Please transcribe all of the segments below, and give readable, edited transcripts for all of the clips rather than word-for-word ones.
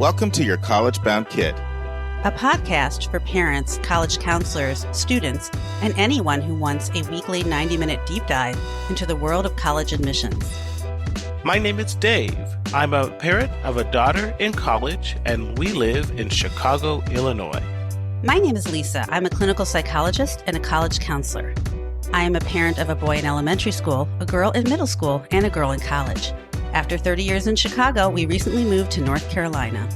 Welcome to Your College Bound Kid, a podcast for parents, college counselors, students, and anyone who wants a weekly 90-minute deep dive into the world of college admissions. My name is Dave. I'm a parent of a daughter in college, and we live in Chicago, Illinois. My name is Lisa. I'm a clinical psychologist and a college counselor. I am a parent of a boy in elementary school, a girl in middle school, and a girl in college. After 30 years in Chicago, we recently moved to North Carolina.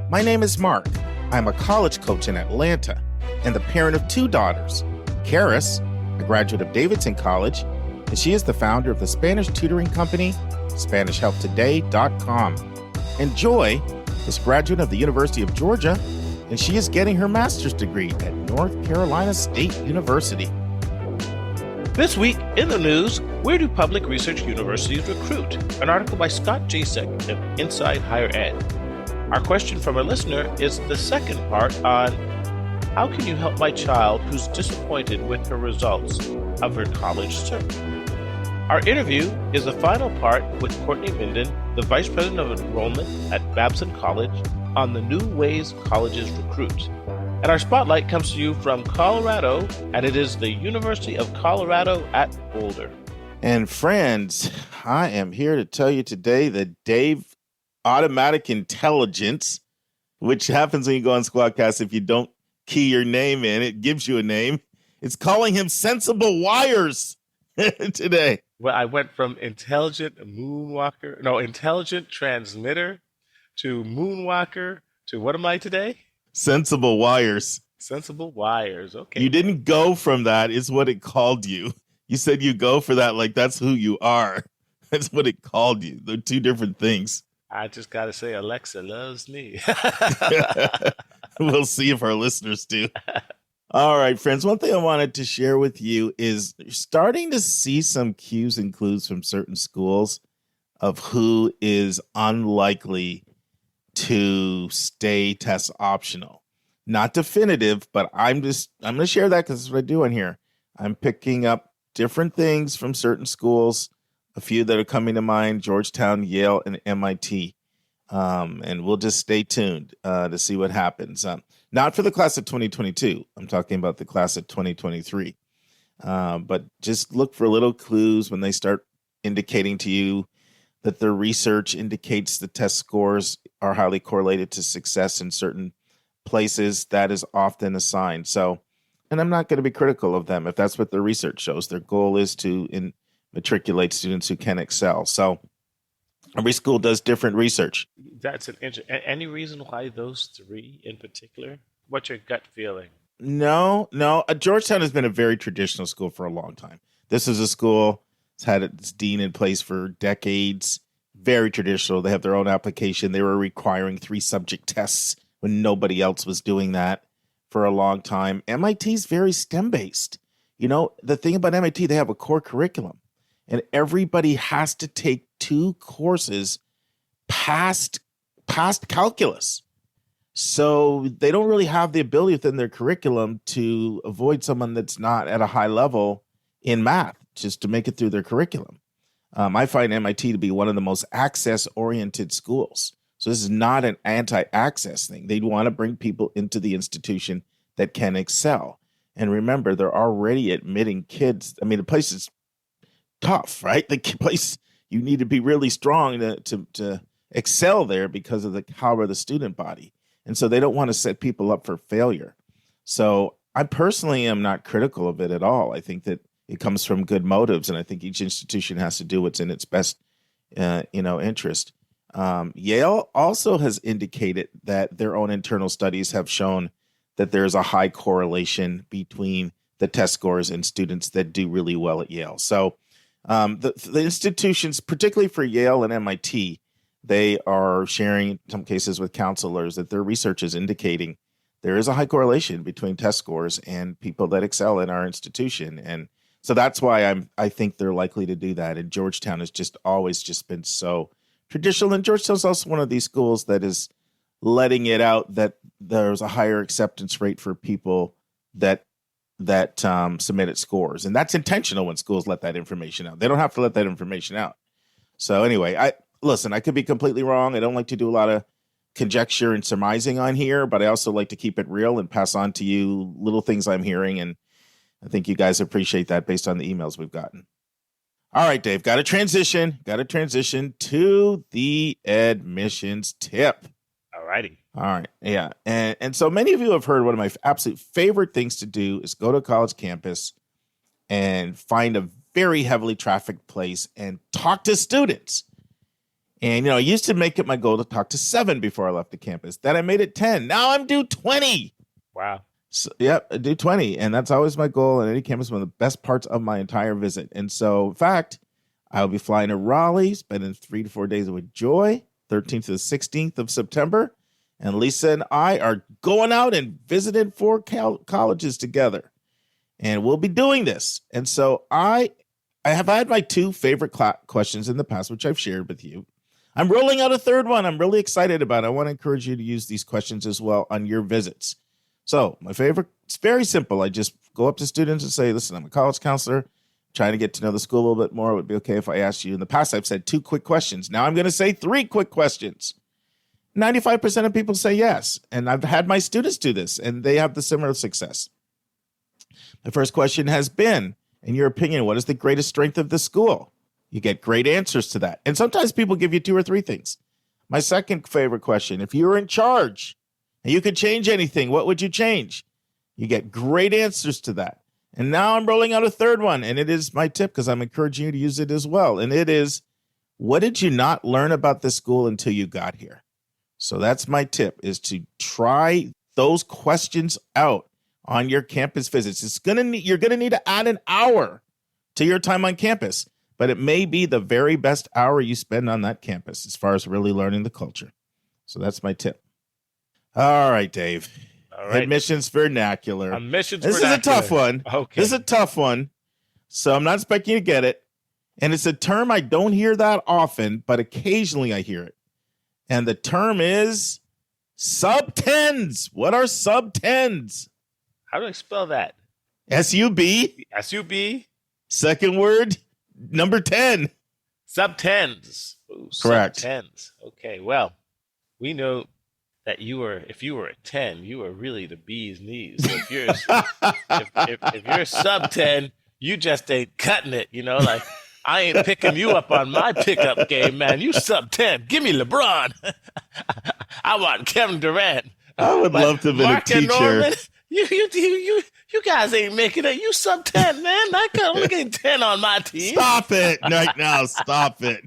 My name is Mark. I'm a college coach in Atlanta and the parent of two daughters. Karis, a graduate of Davidson College, and she is the founder of the Spanish tutoring company, SpanishHelpToday.com. And Joy is a graduate of the University of Georgia, and she is getting her master's degree at North Carolina State University. This week in the news, where do public research universities recruit? An article by Scot Jaschik of Inside Higher Ed. Our question from a listener is the second part on how can you help my child who's disappointed with her results of her college search? Our interview is the final part with Courtney Minden, the Vice President of Enrollment at Babson College, on the new ways colleges recruit. And our spotlight comes to you from Colorado, and it is the University of Colorado at Boulder. And friends, I am here to tell you today that Dave Automatic Intelligence, which happens when you go on Squadcast, if you don't key your name in, it gives you a name. It's calling him Sensible Wires today. Well, I went from intelligent transmitter to moonwalker to what am I today? Sensible Wires. Sensible Wires. Okay. You didn't go from that, is what it called you. You said you go for that like that's who you are. That's what it called you. They're two different things. I just got to say Alexa loves me. We'll see if our listeners do. All right, friends. One thing I wanted to share with you is you're starting to see some cues and clues from certain schools of who is unlikely to stay test optional. Not definitive, but I'm going to share that because that's what I do on here. I'm picking up different things from certain schools, a few that are coming to mind, Georgetown, Yale, and MIT. And we'll just stay tuned to see what happens. Not for the class of 2022. I'm talking about the class of 2023. But just look for little clues when they start indicating to you that their research indicates the test scores are highly correlated to success in certain places. That is often a sign. So, and I'm not going to be critical of them if that's what their research shows. Their goal is to matriculate students who can excel. So every school does different research. That's an interesting. Any reason why those three in particular? What's your gut feeling? No. Georgetown has been a very traditional school for a long time. This is a school that's had its dean in place for decades. Very traditional. They have their own application. They were requiring 3 subject tests when nobody else was doing that for a long time. MIT's very STEM-based. You know, the thing about MIT, they have a core curriculum, and everybody has to take 2 courses past calculus. So they don't really have the ability within their curriculum to avoid someone that's not at a high level in math, just to make it through their curriculum. I find MIT to be one of the most access-oriented schools. So this is not an anti-access thing. They want to bring people into the institution that can excel. And remember, they're already admitting kids. I mean, the place is tough, right? The place, you need to be really strong to excel there because of the caliber of the student body. And so they don't want to set people up for failure. So I personally am not critical of it at all. I think that it comes from good motives, and I think each institution has to do what's in its best, interest. Yale also has indicated that their own internal studies have shown that there's a high correlation between the test scores and students that do really well at Yale. So the institutions, particularly for Yale and MIT, they are sharing in some cases with counselors that their research is indicating there is a high correlation between test scores and people that excel in our institution. And so that's why I think they're likely to do that. And Georgetown has just always just been so traditional. And Georgetown's also one of these schools that is letting it out that there's a higher acceptance rate for people that submitted scores. And that's intentional when schools let that information out. They don't have to let that information out. So anyway, I could be completely wrong. I don't like to do a lot of conjecture and surmising on here, but I also like to keep it real and pass on to you little things I'm hearing. And I think you guys appreciate that based on the emails we've gotten. All right, Dave, got to transition to the admissions tip. All righty. All right. Yeah. And so many of you have heard one of my absolute favorite things to do is go to a college campus and find a very heavily trafficked place and talk to students. And, I used to make it my goal to talk to 7 before I left the campus. Then I made it 10. Now I'm due 20. Wow. So, I do 20. And that's always my goal on any campus, one of the best parts of my entire visit. And so, in fact, I'll be flying to Raleigh, spending 3 to 4 days with Joy, 13th to the 16th of September. And Lisa and I are going out and visiting 4 colleges together. And we'll be doing this. And so I have had my 2 favorite questions in the past, which I've shared with you. I'm rolling out a 3rd one I'm really excited about. I want to encourage you to use these questions as well on your visits. So my favorite, it's very simple. I just go up to students and say, listen, I'm a college counselor, trying to get to know the school a little bit more. It would be okay if I asked you. In the past, I've said 2 quick questions. Now I'm going to say 3 quick questions. 95% of people say yes. And I've had my students do this, and they have the similar success. The first question has been, in your opinion, what is the greatest strength of the school? You get great answers to that. And sometimes people give you 2 or 3 things. My second favorite question, if you were in charge and you could change anything, what would you change? You get great answers to that. And now I'm rolling out a 3rd one, and it is my tip because I'm encouraging you to use it as well. And it is, what did you not learn about this school until you got here? So that's my tip, is to try those questions out on your campus visits. You're going to need to add an hour to your time on campus, but it may be the very best hour you spend on that campus as far as really learning the culture. So that's my tip. All right, Dave. All right. Admissions vernacular. This is a tough one. Okay. This is a tough one. So I'm not expecting you to get it. And it's a term I don't hear that often, but occasionally I hear it. And the term is sub-10s. What are sub-10s? How do I spell that? S-U-B. S-U-B. Second word, number 10. Sub-10s. Ooh, correct. Sub-10s. Okay, well, we know that if you were a 10, you were really the bee's knees. So if you're if you're sub-10, you just ain't cutting it, like I ain't picking you up on my pickup game, man. You sub-10. Give me LeBron. I want Kevin Durant. I would love to have been Mark a teacher. Norman, you guys ain't making it. You sub-10, man. I can only get 10 on my team. Stop it right now. Stop it.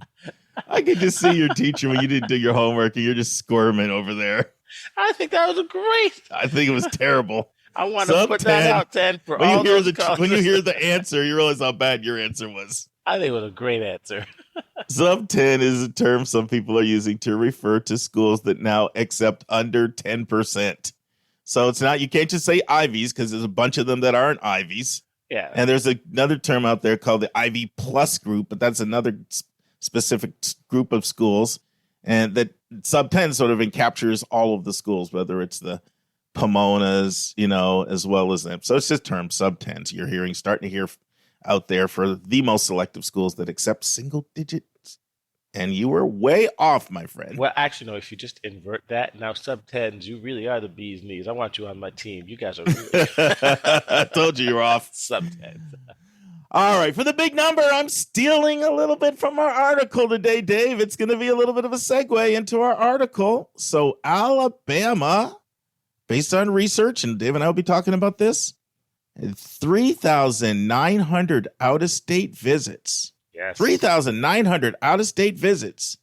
I could just see your teacher when you didn't do your homework and you're just squirming over there. I think that was great. I think it was terrible. I want to put that out, 10 for when all you hear those colleges. When you hear the answer, you realize how bad your answer was. I think it was a great answer. Sub-10 is a term some people are using to refer to schools that now accept under 10%. So it's not, you can't just say Ivies because there's a bunch of them that aren't Ivies. Yeah. And there's another term out there called the Ivy Plus group, but that's another specific group of schools. And that sub-10 sort of encaptures all of the schools, whether it's the Pomonas, as well as them. So it's just term sub-10s you're starting to hear out there for the most selective schools that accept single digits. And you were way off, my friend. Well, actually, no, if you just invert that, now sub-10s, you really are the bee's knees. I want you on my team. You guys are really... I told you you're off. Sub-10s. All right, for the big number, I'm stealing a little bit from our article today, Dave. It's going to be a little bit of a segue into our article. So Alabama, based on research, and Dave and I will be talking about this, 3,900 out-of-state visits. Yes. 3,900 out-of-state visits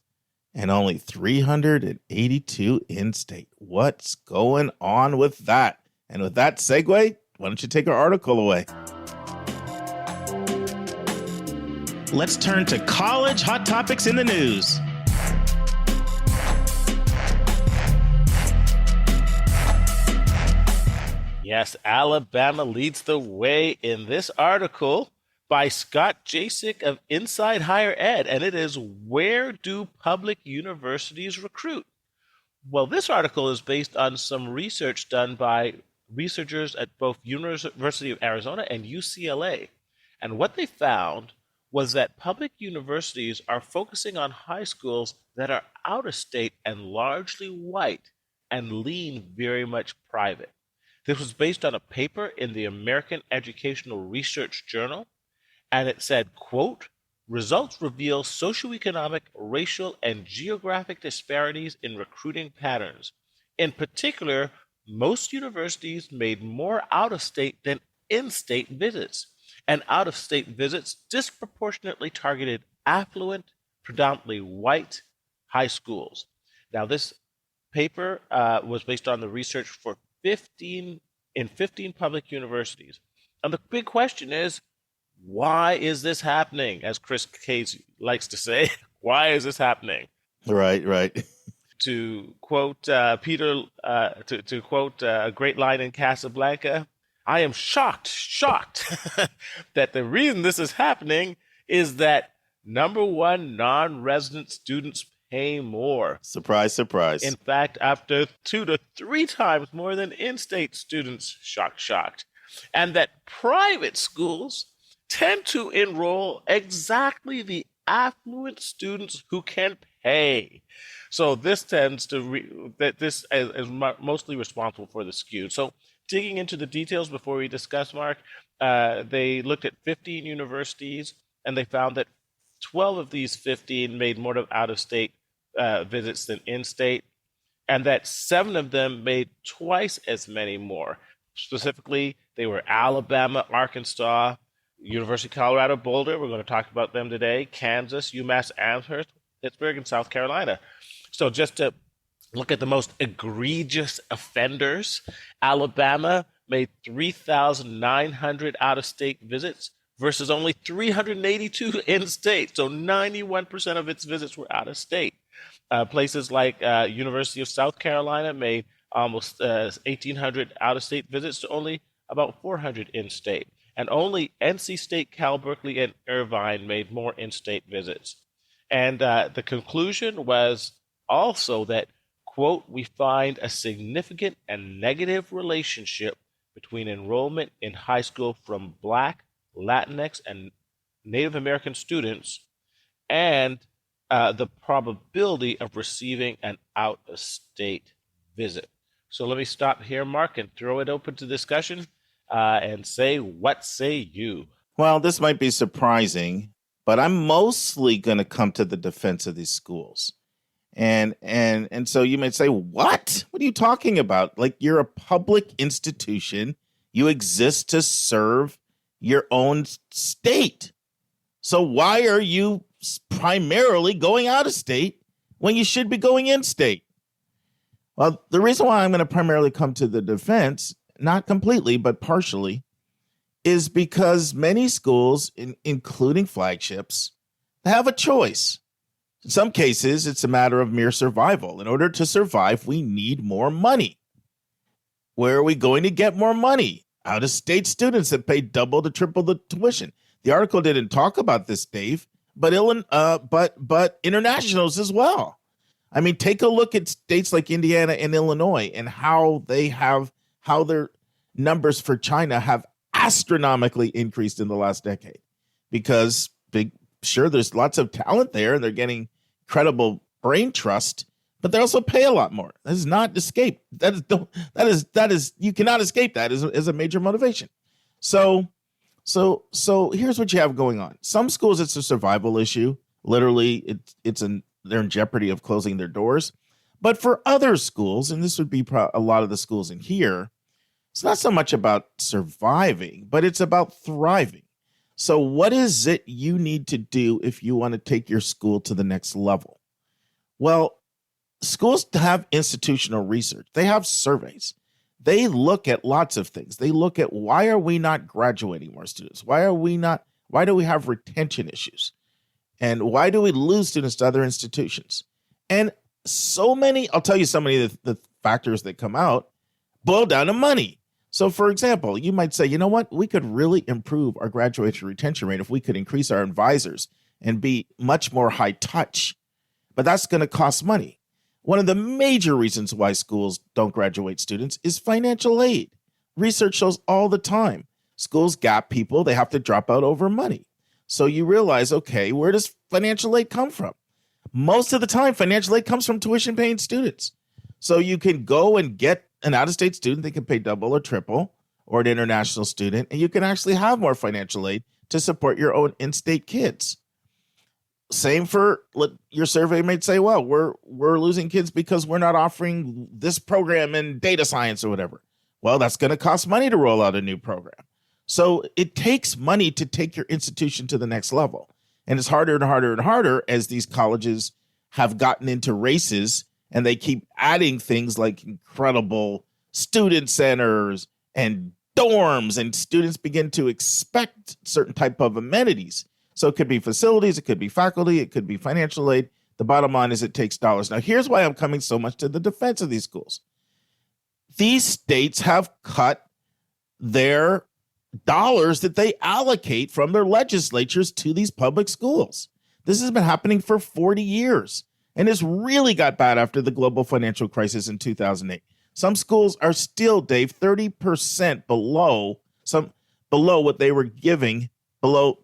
and only 382 in-state. What's going on with that? And with that segue, why don't you take our article away? Let's turn to college hot topics in the news. Yes, Alabama leads the way in this article by Scot Jaschik of Inside Higher Ed, and it is Where Do Public Universities Recruit? Well, this article is based on some research done by researchers at both University of Arizona and UCLA. And what they found was that public universities are focusing on high schools that are out of state and largely white and lean very much private. This was based on a paper in the American Educational Research Journal, and it said, quote, results reveal socioeconomic, racial, and geographic disparities in recruiting patterns. In particular, most universities made more out-of-state than in-state visits, and out-of-state visits disproportionately targeted affluent, predominantly white high schools. Now, this paper was based on the research for 15 public universities. And the big question is, why is this happening? As Chris Case likes to say, why is this happening? Right. To quote Peter, to quote a great line in Casablanca, I am shocked that the reason this is happening is that, number one, non-resident students pay more. Surprise. In fact, after 2 to 3 times more than in-state students, shocked. And that private schools tend to enroll exactly the affluent students who can pay. So this tends to, this is mostly responsible for the skew. So digging into the details before we discuss, Mark, they looked at 15 universities, and they found that 12 of these 15 made more out-of-state visits than in-state, and that 7 of them made twice as many more. Specifically, they were Alabama, Arkansas, University of Colorado Boulder, we're going to talk about them today, Kansas, UMass Amherst, Pittsburgh, and South Carolina. So just to look at the most egregious offenders, Alabama made 3,900 out-of-state visits versus only 382 in-state. So 91% of its visits were out-of-state. Places like University of South Carolina made almost 1,800 out-of-state visits to only about 400 in-state. And only NC State, Cal Berkeley, and Irvine made more in-state visits. And the conclusion was also that, quote, we find a significant and negative relationship between enrollment in high school from Black, Latinx, and Native American students and the probability of receiving an out-of-state visit. So let me stop here, Mark, and throw it open to discussion and say, what say you? Well, this might be surprising, but I'm mostly going to come to the defense of these schools. And so you might say, what? What are you talking about? Like, you're a public institution. You exist to serve your own state. So why are you primarily going out of state when you should be going in state? Well, the reason why I'm going to primarily come to the defense, not completely, but partially, is because many schools, including flagships, have a choice. In some cases, it's a matter of mere survival. In order to survive, we need more money. Where are we going to get more money? Out-of-state students that pay double to triple the tuition. The article didn't talk about this, Dave, but internationals as well. I mean, take a look at states like Indiana and Illinois and how their numbers for China have astronomically increased in the last decade, because there's lots of talent there and they're getting credible brain trust, but they also pay a lot more. That is not escape. That is you cannot escape that as a major motivation. So here's what you have going on. Some schools, it's a survival issue. Literally, they're in jeopardy of closing their doors. But for other schools, and this would be a lot of the schools in here, it's not so much about surviving, but it's about thriving. So what is it you need to do if you want to take your school to the next level? Well, schools have institutional research. They have surveys. They look at lots of things. They look at, why are we not graduating more students? Why do we have retention issues? And why do we lose students to other institutions? And I'll tell you so many of the factors that come out boil down to money. So, for example, you might say, you know what? We could really improve our graduation retention rate if we could increase our advisors and be much more high touch. But that's going to cost money. One of the major reasons why schools don't graduate students is financial aid. Research shows all the time. Schools gap people. They have to drop out over money. So you realize, okay, where does financial aid come from? Most of the time, financial aid comes from tuition paying students. So you can go and get an out-of-state student. They can pay double or triple, or an international student, and you can actually have more financial aid to support your own in-state kids. Same for your survey may say, well, we're losing kids because we're not offering this program in data science or whatever. Well, that's going to cost money to roll out a new program. So it takes money to take your institution to the next level. And it's harder and harder and harder as these colleges have gotten into races, and they keep adding things like incredible student centers and dorms, and students begin to expect certain type of amenities. So it could be facilities, it could be faculty, it could be financial aid. The bottom line is it takes dollars. Now, here's why I'm coming so much to the defense of these schools. These states have cut their dollars that they allocate from their legislatures to these public schools. This has been happening for 40 years, and it's really got bad after the global financial crisis in 2008. Some schools are still, Dave, 30% below what they were giving below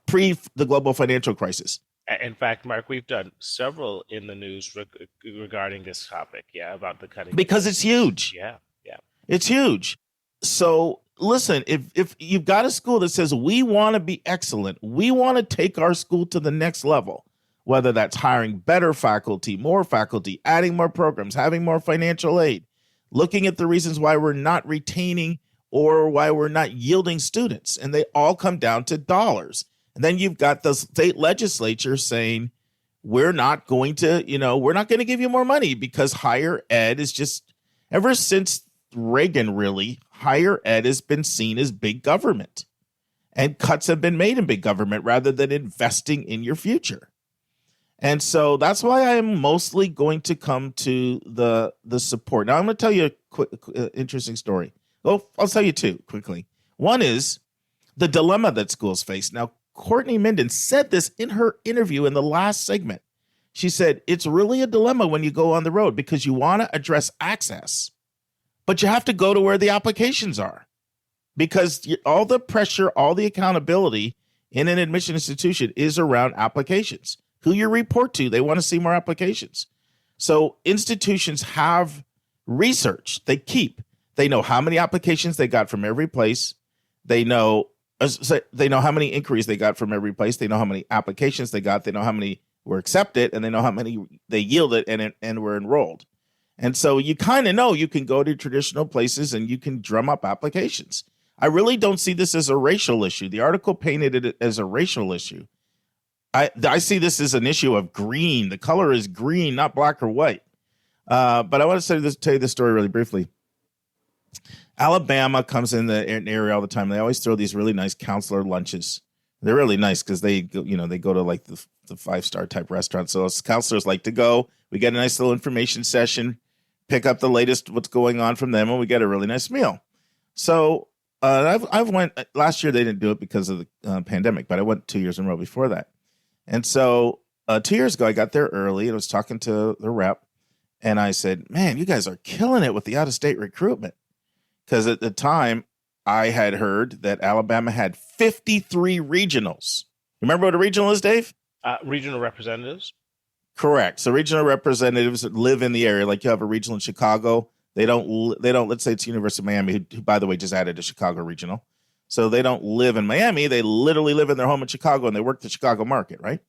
pre the global financial crisis. In fact, Mark, we've done several in the news regarding this topic. Yeah, about the cutting. Because it's huge. Yeah. It's huge. So listen, if you've got a school that says we want to be excellent, we want to take our school to the next level, whether that's hiring better faculty, more faculty, adding more programs, having more financial aid, looking at the reasons why we're not retaining or why we're not yielding students, and they all come down to dollars. And then you've got the state legislature saying, we're not going to give you more money because higher ed is just, ever since Reagan, really, higher ed has been seen as big government, and cuts have been made in big government rather than investing in your future. And so that's why I am mostly going to come to the support. Now, I'm going to tell you a quick, interesting story. Well, I'll tell you two quickly. One is the dilemma that schools face. Now, Courtney Minden said this in her interview in the last segment. She said, it's really a dilemma when you go on the road because you want to address access, but you have to go to where the applications are, because all the pressure, all the accountability in an admission institution is around applications. Who you report to, they want to see more applications. So institutions have research they know how many applications they got from every place. They know how many inquiries they got from every place. They know how many applications they got. They know how many were accepted, and they know how many they yielded and were enrolled. And so you kind of know you can go to traditional places and you can drum up applications. I really don't see this as a racial issue. The article painted it as a racial issue. I see this as an issue of green. The color is green, not black or white. But I want to tell you this story really briefly. Alabama comes in the area all the time. They always throw these really nice counselor lunches. They're really nice because they go to like the 5-star type restaurant. So counselors like to go. We get a nice little information session, pick up the latest what's going on from them, and we get a really nice meal. So I've went last year. They didn't do it because of the pandemic, but I went 2 years in a row before that. And so 2 years ago, I got there early and I was talking to the rep, and I said, "Man, you guys are killing it with the out-of-state recruitment." Because at the time, I had heard that Alabama had 53 regionals. Remember what a regional is, Dave? Regional representatives. Correct. So regional representatives that live in the area, like you have a regional in Chicago. They don't. Let's say it's University of Miami, who by the way just added a Chicago regional. So they don't live in Miami. They literally live in their home in Chicago, and they work the Chicago market, right?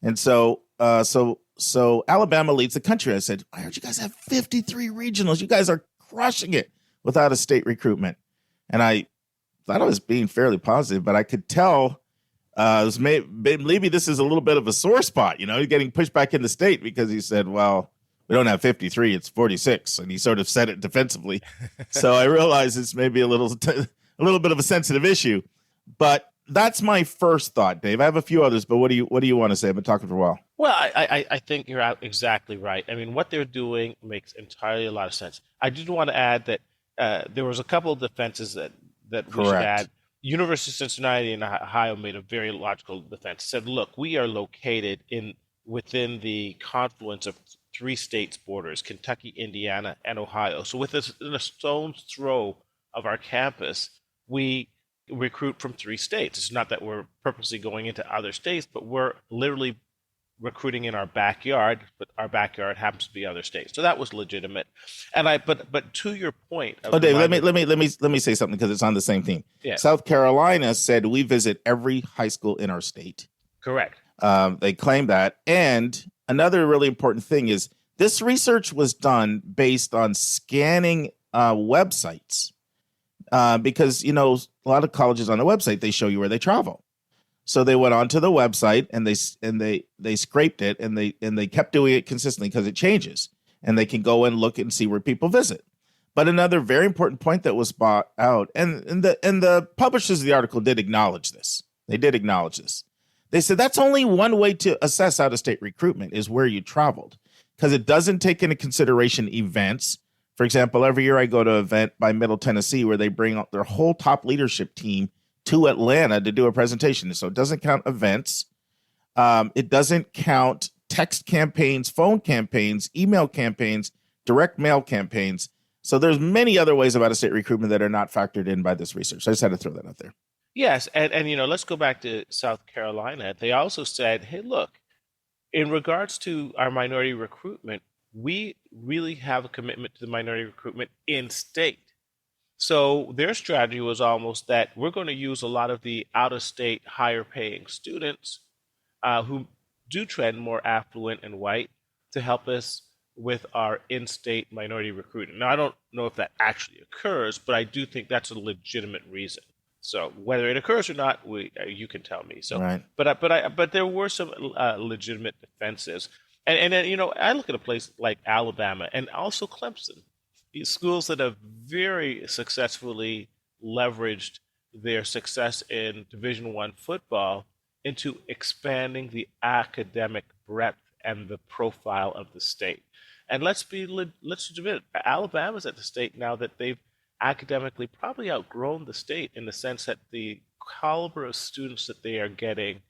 And so Alabama leads the country. I said, I heard you guys have 53 regionals. You guys are crushing it with out-of-state recruitment. And I thought I was being fairly positive, but I could tell maybe this is a little bit of a sore spot, getting pushed back in the state, because he said, well, we don't have 53, it's 46. And he sort of said it defensively. So I realized it's maybe a little bit of a sensitive issue. But that's my first thought, Dave. I have a few others, but what do you want to say? I've been talking for a while. Well, I think you're exactly right. I mean, what they're doing makes entirely a lot of sense. I did want to add that there was a couple of defenses that we should add. University of Cincinnati in Ohio made a very logical defense. Said, look, we are located within the confluence of 3 states' borders, Kentucky, Indiana, and Ohio. So within a stone's throw of our campus, we recruit from 3 states. It's not that we're purposely going into other states, but we're literally recruiting in our backyard, but our backyard happens to be other states. So that was legitimate. And but to your point. Dave, let me say something because it's on the same theme. Yeah. South Carolina said we visit every high school in our state. Correct. They claim that. And another really important thing is this research was done based on scanning websites because, a lot of colleges on the website, they show you where they travel. So they went onto the website and they scraped it and they kept doing it consistently because it changes and they can go and look and see where people visit. But another very important point that was brought out, and the publishers of the article did acknowledge this. They did acknowledge this. They said that's only one way to assess out-of-state recruitment is where you traveled, because it doesn't take into consideration events. For example, every year I go to an event by Middle Tennessee where they bring out their whole top leadership team to Atlanta to do a presentation. So it doesn't count events. It doesn't count text campaigns, phone campaigns, email campaigns, direct mail campaigns. So there's many other ways of out-of-state recruitment that are not factored in by this research. So I just had to throw that out there. Yes. And let's go back to South Carolina. They also said, hey, look, in regards to our minority recruitment, we really have a commitment to the minority recruitment in state. So their strategy was almost that we're going to use a lot of the out-of-state higher paying students who do trend more affluent and white to help us with our in-state minority recruiting. Now, I don't know if that actually occurs, but I do think that's a legitimate reason. So whether it occurs or not, you can tell me. So, right. But there were some legitimate defenses, and then I look at a place like Alabama and also Clemson. These schools that have very successfully leveraged their success in Division I football into expanding the academic breadth and the profile of the state. And let's admit, Alabama's at the state now that they've academically probably outgrown the state in the sense that the caliber of students that they are getting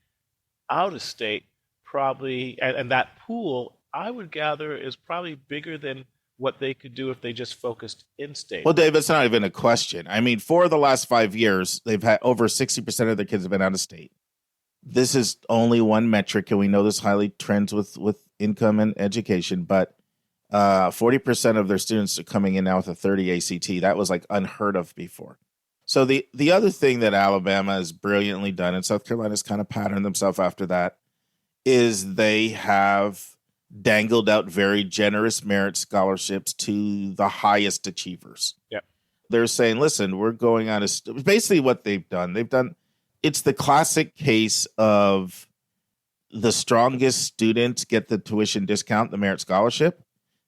out of state probably, and that pool, I would gather, is probably bigger than what they could do if they just focused in-state. Well, Dave, it's not even a question. I mean, for the last 5 years, they've had over 60% of their kids have been out of state. This is only one metric, and we know this highly trends with income and education, but 40% of their students are coming in now with a 30 ACT. That was like unheard of before. So the other thing that Alabama has brilliantly done, and South Carolina's kind of patterned themselves after that, is they have dangled out very generous merit scholarships to the highest achievers. Yep. They're saying, listen, we're going on basically what they've done. It's the classic case of the strongest students get the tuition discount, the merit scholarship,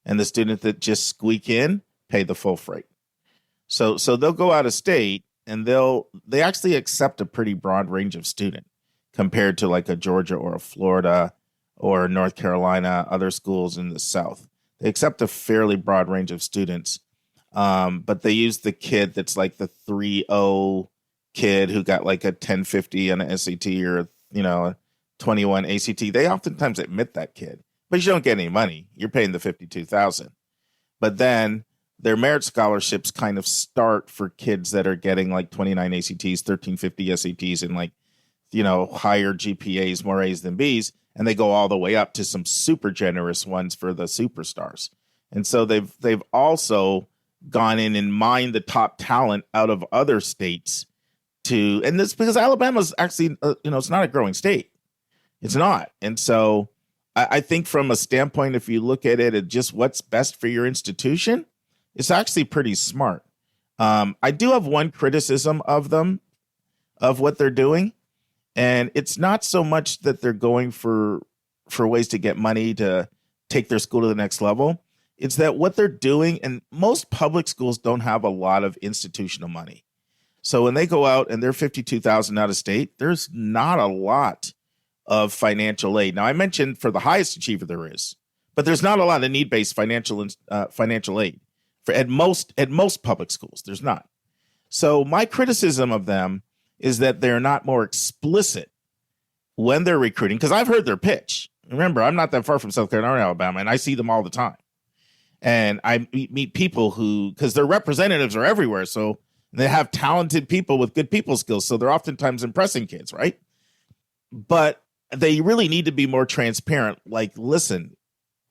and the student that just squeak in pay the full freight. So they'll go out of state and they actually accept a pretty broad range of student compared to like a Georgia or a Florida or North Carolina, other schools in the South. They accept a fairly broad range of students, but they use the kid that's like the 3.0 kid who got like a 1050 on an SAT or, a 21 ACT. They oftentimes admit that kid, but you don't get any money. You're paying the $52,000. But then their merit scholarships kind of start for kids that are getting like 29 ACTs, 1350 SATs, and like, higher GPAs, more A's than B's. And they go all the way up to some super generous ones for the superstars. And so they've also gone in and mined the top talent out of other states and this because Alabama's actually, it's not a growing state. It's not. And so I think from a standpoint, if you look at it at just what's best for your institution, it's actually pretty smart. I do have one criticism of them, of what they're doing. And it's not so much that they're going for ways to get money to take their school to the next level. It's that what they're doing, and most public schools don't have a lot of institutional money. So when they go out and they're $52,000 out of state, there's not a lot of financial aid. Now, I mentioned for the highest achiever there is, but there's not a lot of need-based financial aid at most public schools. There's not. So my criticism of them is that they're not more explicit when they're recruiting, because I've heard their pitch. Remember, I'm not that far from South Carolina or Alabama, and I see them all the time. And I meet people because their representatives are everywhere. So And they have talented people with good people skills. So they're oftentimes impressing kids, right? But they really need to be more transparent. Like, listen,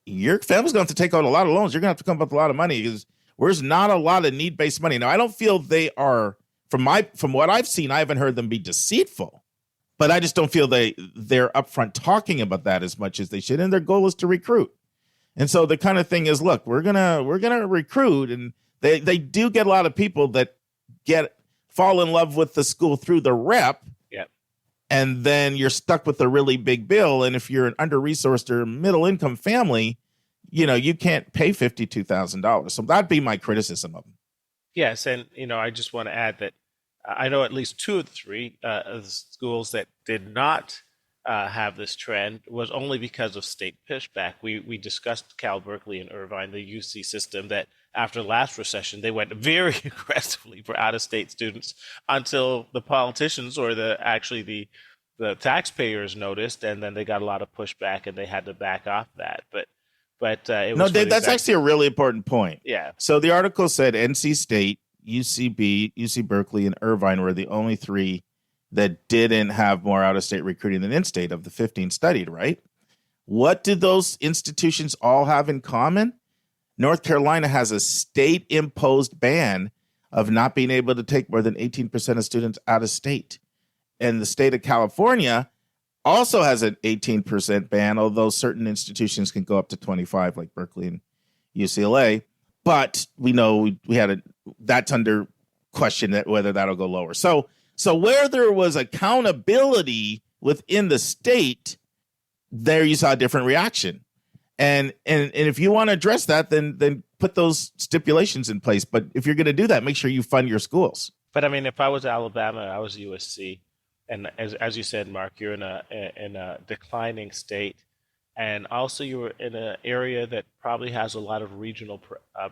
your family's going to have to take out a lot of loans. You're going to have to come up with a lot of money because there's not a lot of need-based money. Now, I don't feel they are, from what I've seen, I haven't heard them be deceitful. But I just don't feel they're upfront talking about that as much as they should. And their goal is to recruit. And so the kind of thing is, look, we're gonna recruit, and they do get a lot of people that fall in love with the school through the rep. Yeah. And then you're stuck with a really big bill. And if you're an under-resourced or middle-income family, you can't pay $52,000. So that'd be my criticism of them. Yes, and I just want to add that I know at least 2 of the 3 schools that did not have this trend was only because of state pushback. We discussed Cal Berkeley and Irvine, the UC system, that after the last recession, they went very aggressively for out-of-state students until the politicians or the taxpayers noticed, and then they got a lot of pushback and they had to back off that. But it was that's actually a really important point. Yeah. So the article said NC State, UCB, UC Berkeley, and Irvine were the only 3 that didn't have more out-of-state recruiting than in-state of the 15 studied, right? What do those institutions all have in common? North Carolina has a state-imposed ban of not being able to take more than 18% of students out of state. And the state of California also has an 18% ban, although certain institutions can go up to 25, like Berkeley and UCLA. But we know that's under question that whether that'll go lower. So where there was accountability within the state, there you saw a different reaction. And if you want to address that, then put those stipulations in place. But if you're going to do that, make sure you fund your schools. But I mean, if I was Alabama, I was USC, and as you said, Mark, you're in a declining state, and also you were in an area that probably has a lot of regional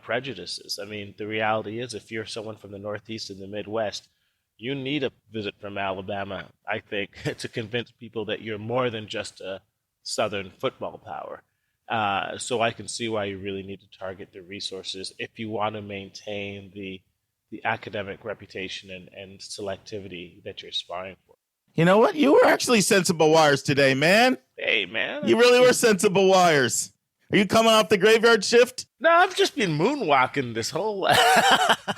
prejudices. I mean, the reality is, if you're someone from the Northeast and the Midwest, you need a visit from Alabama, I think, to convince people that you're more than just a Southern football power. So I can see why you really need to target the resources if you want to maintain the academic reputation and selectivity that you're aspiring for. You know what? You were actually sensible wires today, man. Hey, man. You really were sensible wires. Are you coming off the graveyard shift? No, I've just been moonwalking this whole...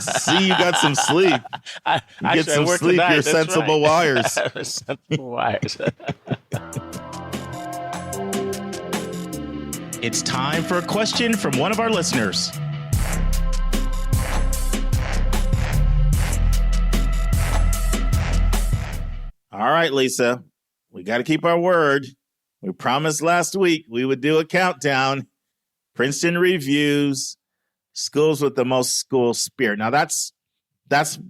See, you got some sleep. Get some sleep. Tonight. You're That's sensible right. wires. Sensible wires. It's time for a question from one of our listeners. All right, Lisa, we got to keep our word. We promised last week we would do a countdown. Princeton reviews schools with the most school spirit. Now, that's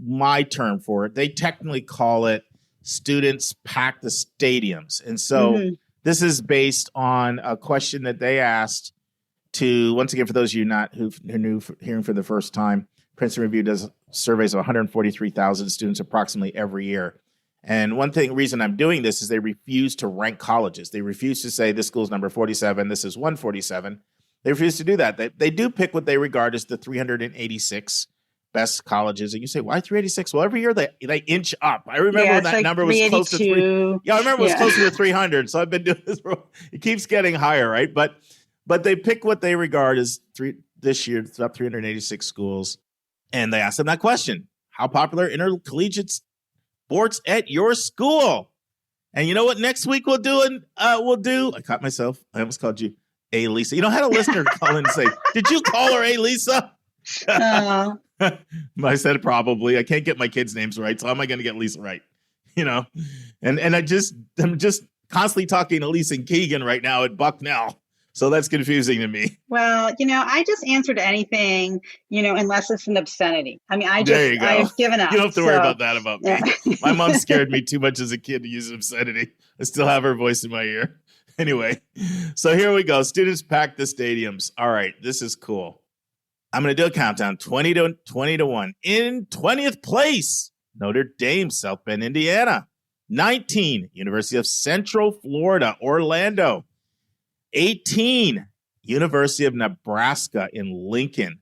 my term for it. They technically call it students pack the stadiums. And so this is based on a question that they asked to, once again, for those of you who are new hearing for the first time, Princeton Review does surveys of 143,000 students approximately every year. And reason I'm doing this is they refuse to rank colleges. They refuse to say this school's number 47, this is 147. They refuse to do that. They do pick what they regard as the 386 best colleges. And you say, why 386? Well, every year they inch up. I remember when that number was close to 300. Yeah, I remember it was closer to 300. So I've been doing this it keeps getting higher, right? But they pick what they regard as this year, it's up 386 schools. And they ask them that question: how popular intercollegiate sports at your school? And you know what next week we'll do? I caught myself. I almost called you A Lisa. You know, I had a listener call in and say, did you call her A Lisa? I said probably. I can't get my kids' names right, so how am I going to get Lisa right? You know, and I'm just constantly talking to Lisa and Keegan right now at Bucknell. So that's confusing to me. Well, I just answer to anything, unless it's an obscenity. I mean, I've given up. You don't have to worry about that about me. Yeah. My mom scared me too much as a kid to use obscenity. I still have her voice in my ear. Anyway, so here we go. Students pack the stadiums. All right, this is cool. I'm going to do a countdown, 20 to 1. In 20th place, Notre Dame, South Bend, Indiana. 19, University of Central Florida, Orlando. 18, University of Nebraska in Lincoln.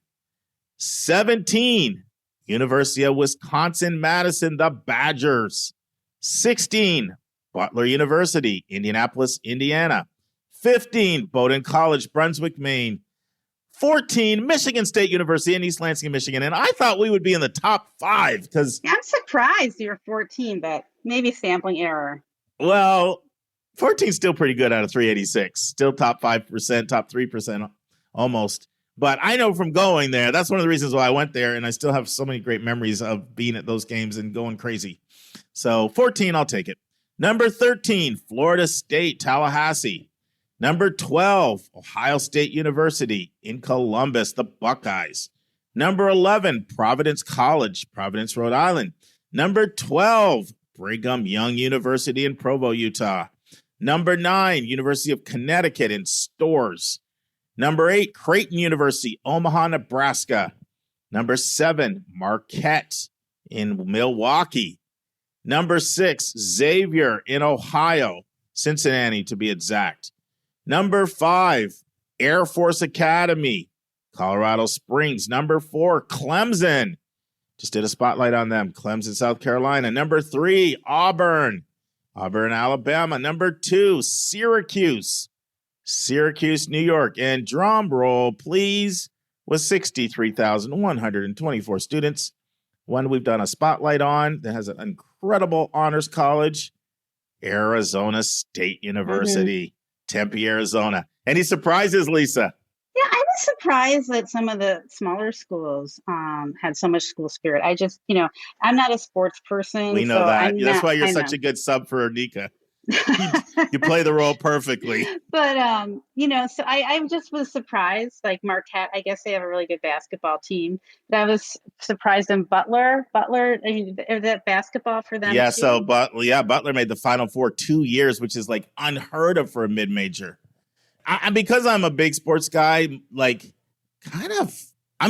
17, University of Wisconsin-Madison, the Badgers. 16, Butler University, Indianapolis, Indiana. 15, Bowdoin College, Brunswick, Maine. 14, Michigan State University in East Lansing, Michigan. And I thought we would be in the top 5 because... I'm surprised you're 14, but maybe sampling error. Well, 14 is still pretty good out of 386. Still top 5%, top 3% almost. But I know from going there, that's one of the reasons why I went there, and I still have so many great memories of being at those games and going crazy. So 14, I'll take it. Number 13, Florida State, Tallahassee. Number 12, Ohio State University in Columbus, the Buckeyes. Number 11, Providence College, Providence, Rhode Island. Number 12, Brigham Young University in Provo, Utah. Number 9, University of Connecticut in Storrs. Number 8, Creighton University, Omaha, Nebraska. Number 7, Marquette in Milwaukee. Number 6, Xavier in Ohio, Cincinnati to be exact. Number 5, Air Force Academy, Colorado Springs. Number 4, Clemson. Just did a spotlight on them. Clemson, South Carolina. Number 3, Auburn, Alabama. Number 2, Syracuse, New York. And drum roll, please, with 63,124 students. One we've done a spotlight on that has an incredible honors college, Arizona State University, Tempe, Arizona. Any surprises, Lisa? Yeah, I was surprised that some of the smaller schools had so much school spirit. I just, I'm not a sports person. We know that. That's why you're such a good sub for Nika. You play the role perfectly. But, so I just was surprised, like Marquette, I guess they have a really good basketball team. But I was surprised in Butler, I mean, is that basketball for them? Yeah, too? so Butler made the Final Four 2 years, which is like unheard of for a mid-major. Because I'm a big sports guy, I'm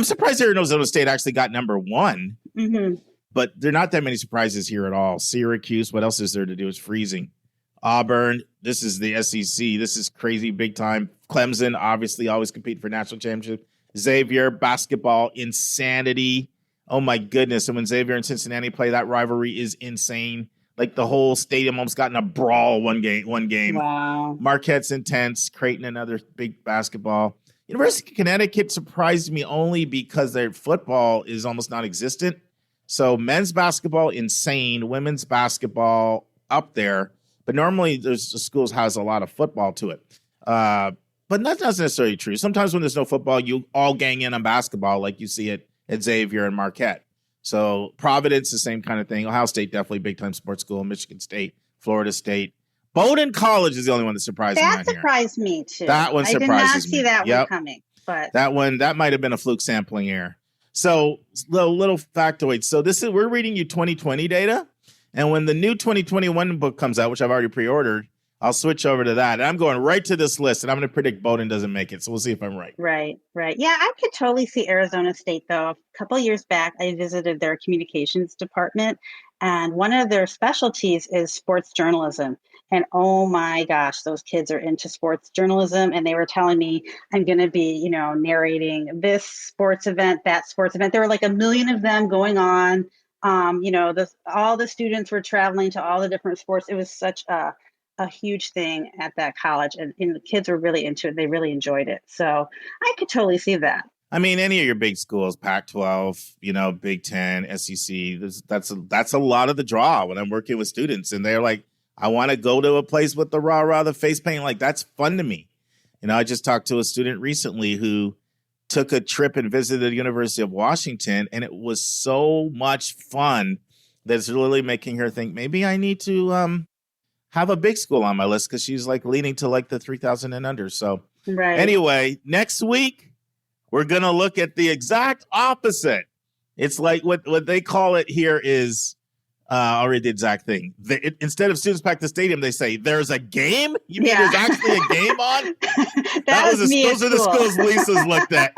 surprised Arizona State actually got number 1. Mm-hmm. But there are not that many surprises here at all. Syracuse, what else is there to do? It's freezing. Auburn, this is the SEC. This is crazy, big time. Clemson, obviously, always compete for national championship. Xavier, basketball, insanity. Oh, my goodness. And when Xavier and Cincinnati play, that rivalry is insane. Like the whole stadium almost got in a brawl one game. Wow. Marquette's intense. Creighton, another big basketball. University of Connecticut surprised me only because their football is almost non-existent. So men's basketball, insane. Women's basketball, up there. But normally, the schools has a lot of football to it. But that's not necessarily true. Sometimes when there's no football, you all gang in on basketball like you see it at Xavier and Marquette. So Providence, the same kind of thing. Ohio State, definitely big-time sports school. Michigan State, Florida State. Bowdoin College is the only one that surprised me. That surprised me, too. That one surprises me. I did not see that one coming. But that might have been a fluke sampling error. So little factoid. So we're reading you 2020 data. And when the new 2021 book comes out, which I've already pre-ordered, I'll switch over to that. And I'm going right to this list, and I'm going to predict Bowdoin doesn't make it. So we'll see if I'm right. Right. Yeah, I could totally see Arizona State, though. A couple of years back, I visited their communications department, and one of their specialties is sports journalism. And oh my gosh, those kids are into sports journalism. And they were telling me I'm going to be, narrating this sports event, that sports event. There were like a million of them going on. All the students were traveling to all the different sports. It was such a huge thing at that college, and the kids were really into it. They really enjoyed it. So I could totally see that. I mean, any of your big schools, Pac-12, Big Ten, SEC, that's a lot of the draw when I'm working with students, and they're like, I want to go to a place with the rah-rah, the face paint. Like, that's fun to me. I just talked to a student recently who took a trip and visited the University of Washington, and it was so much fun that it's really making her think maybe I need to have a big school on my list, because she's like leaning to like the 3,000 and under. So Anyway, next week, we're going to look at the exact opposite. It's like what they call it here is I'll read the exact thing. Instead of students pack the stadium, they say, there's a game? You mean there's actually a game on? Those are the schools Lisa's looked at.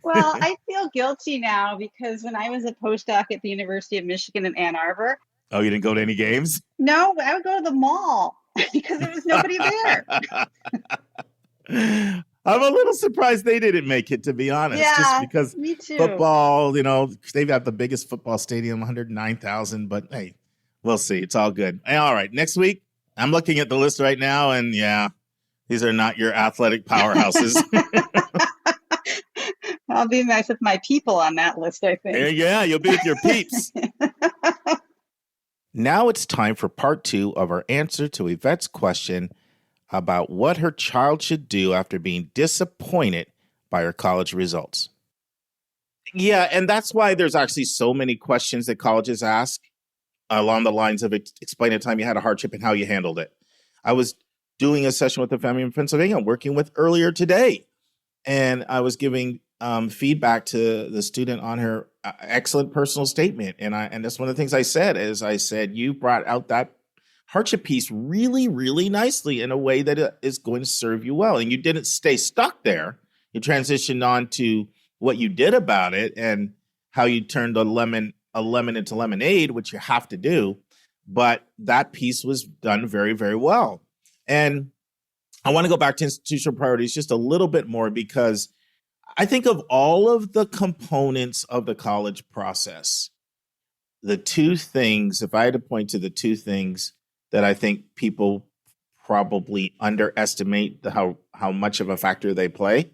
Well, I feel guilty now because when I was a postdoc at the University of Michigan in Ann Arbor. Oh, you didn't go to any games? No, I would go to the mall because there was nobody there. I'm a little surprised they didn't make it, to be honest. Yeah, just because me too. football, they've got the biggest football stadium, 109,000. But hey, we'll see. It's all good. All right, next week, I'm looking at the list right now, and yeah, these are not your athletic powerhouses. I'll be nice with my people on that list, I think. Yeah, you'll be with your peeps. Now it's time for part 2 of our answer to Yvette's question about what her child should do after being disappointed by her college results. Yeah, and that's why there's actually so many questions that colleges ask along the lines of explain a time you had a hardship and how you handled it. I was doing a session with a family in Pennsylvania I'm working with earlier today, and I was giving feedback to the student on her excellent personal statement. And that's one of the things I said, you brought out that hardship piece really, really nicely in a way that is going to serve you well. And you didn't stay stuck there. You transitioned on to what you did about it and how you turned a lemon into lemonade, which you have to do. But that piece was done very, very well. And I want to go back to institutional priorities just a little bit more, because I think of all of the components of the college process, the two things, if I had to point to the two things that I think people probably underestimate how much of a factor they play,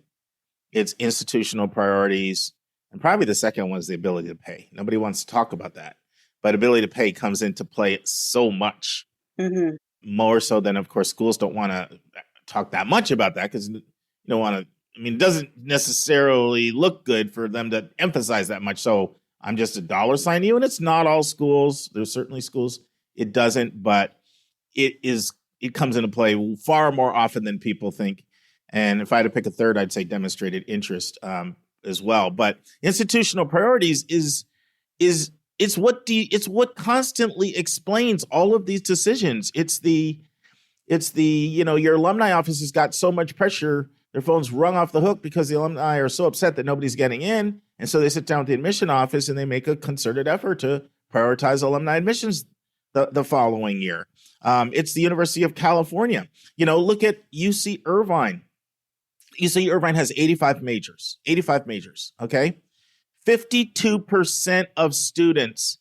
it's institutional priorities. And probably the second one is the ability to pay. Nobody wants to talk about that, but ability to pay comes into play so much, more so than, of course, schools don't want to talk that much about that because you don't want to. It doesn't necessarily look good for them to emphasize that much. So I'm just a dollar sign to you, and it's not all schools. There's certainly schools it doesn't, but it comes into play far more often than people think. And if I had to pick a third, I'd say demonstrated interest as well. But institutional priorities it's what constantly explains all of these decisions. It's the your alumni office has got so much pressure, their phone's rung off the hook because the alumni are so upset that nobody's getting in. And so they sit down with the admission office and they make a concerted effort to prioritize alumni admissions the following year. It's the University of California. Look at UC Irvine. UC Irvine has 85 majors, okay? 52% of students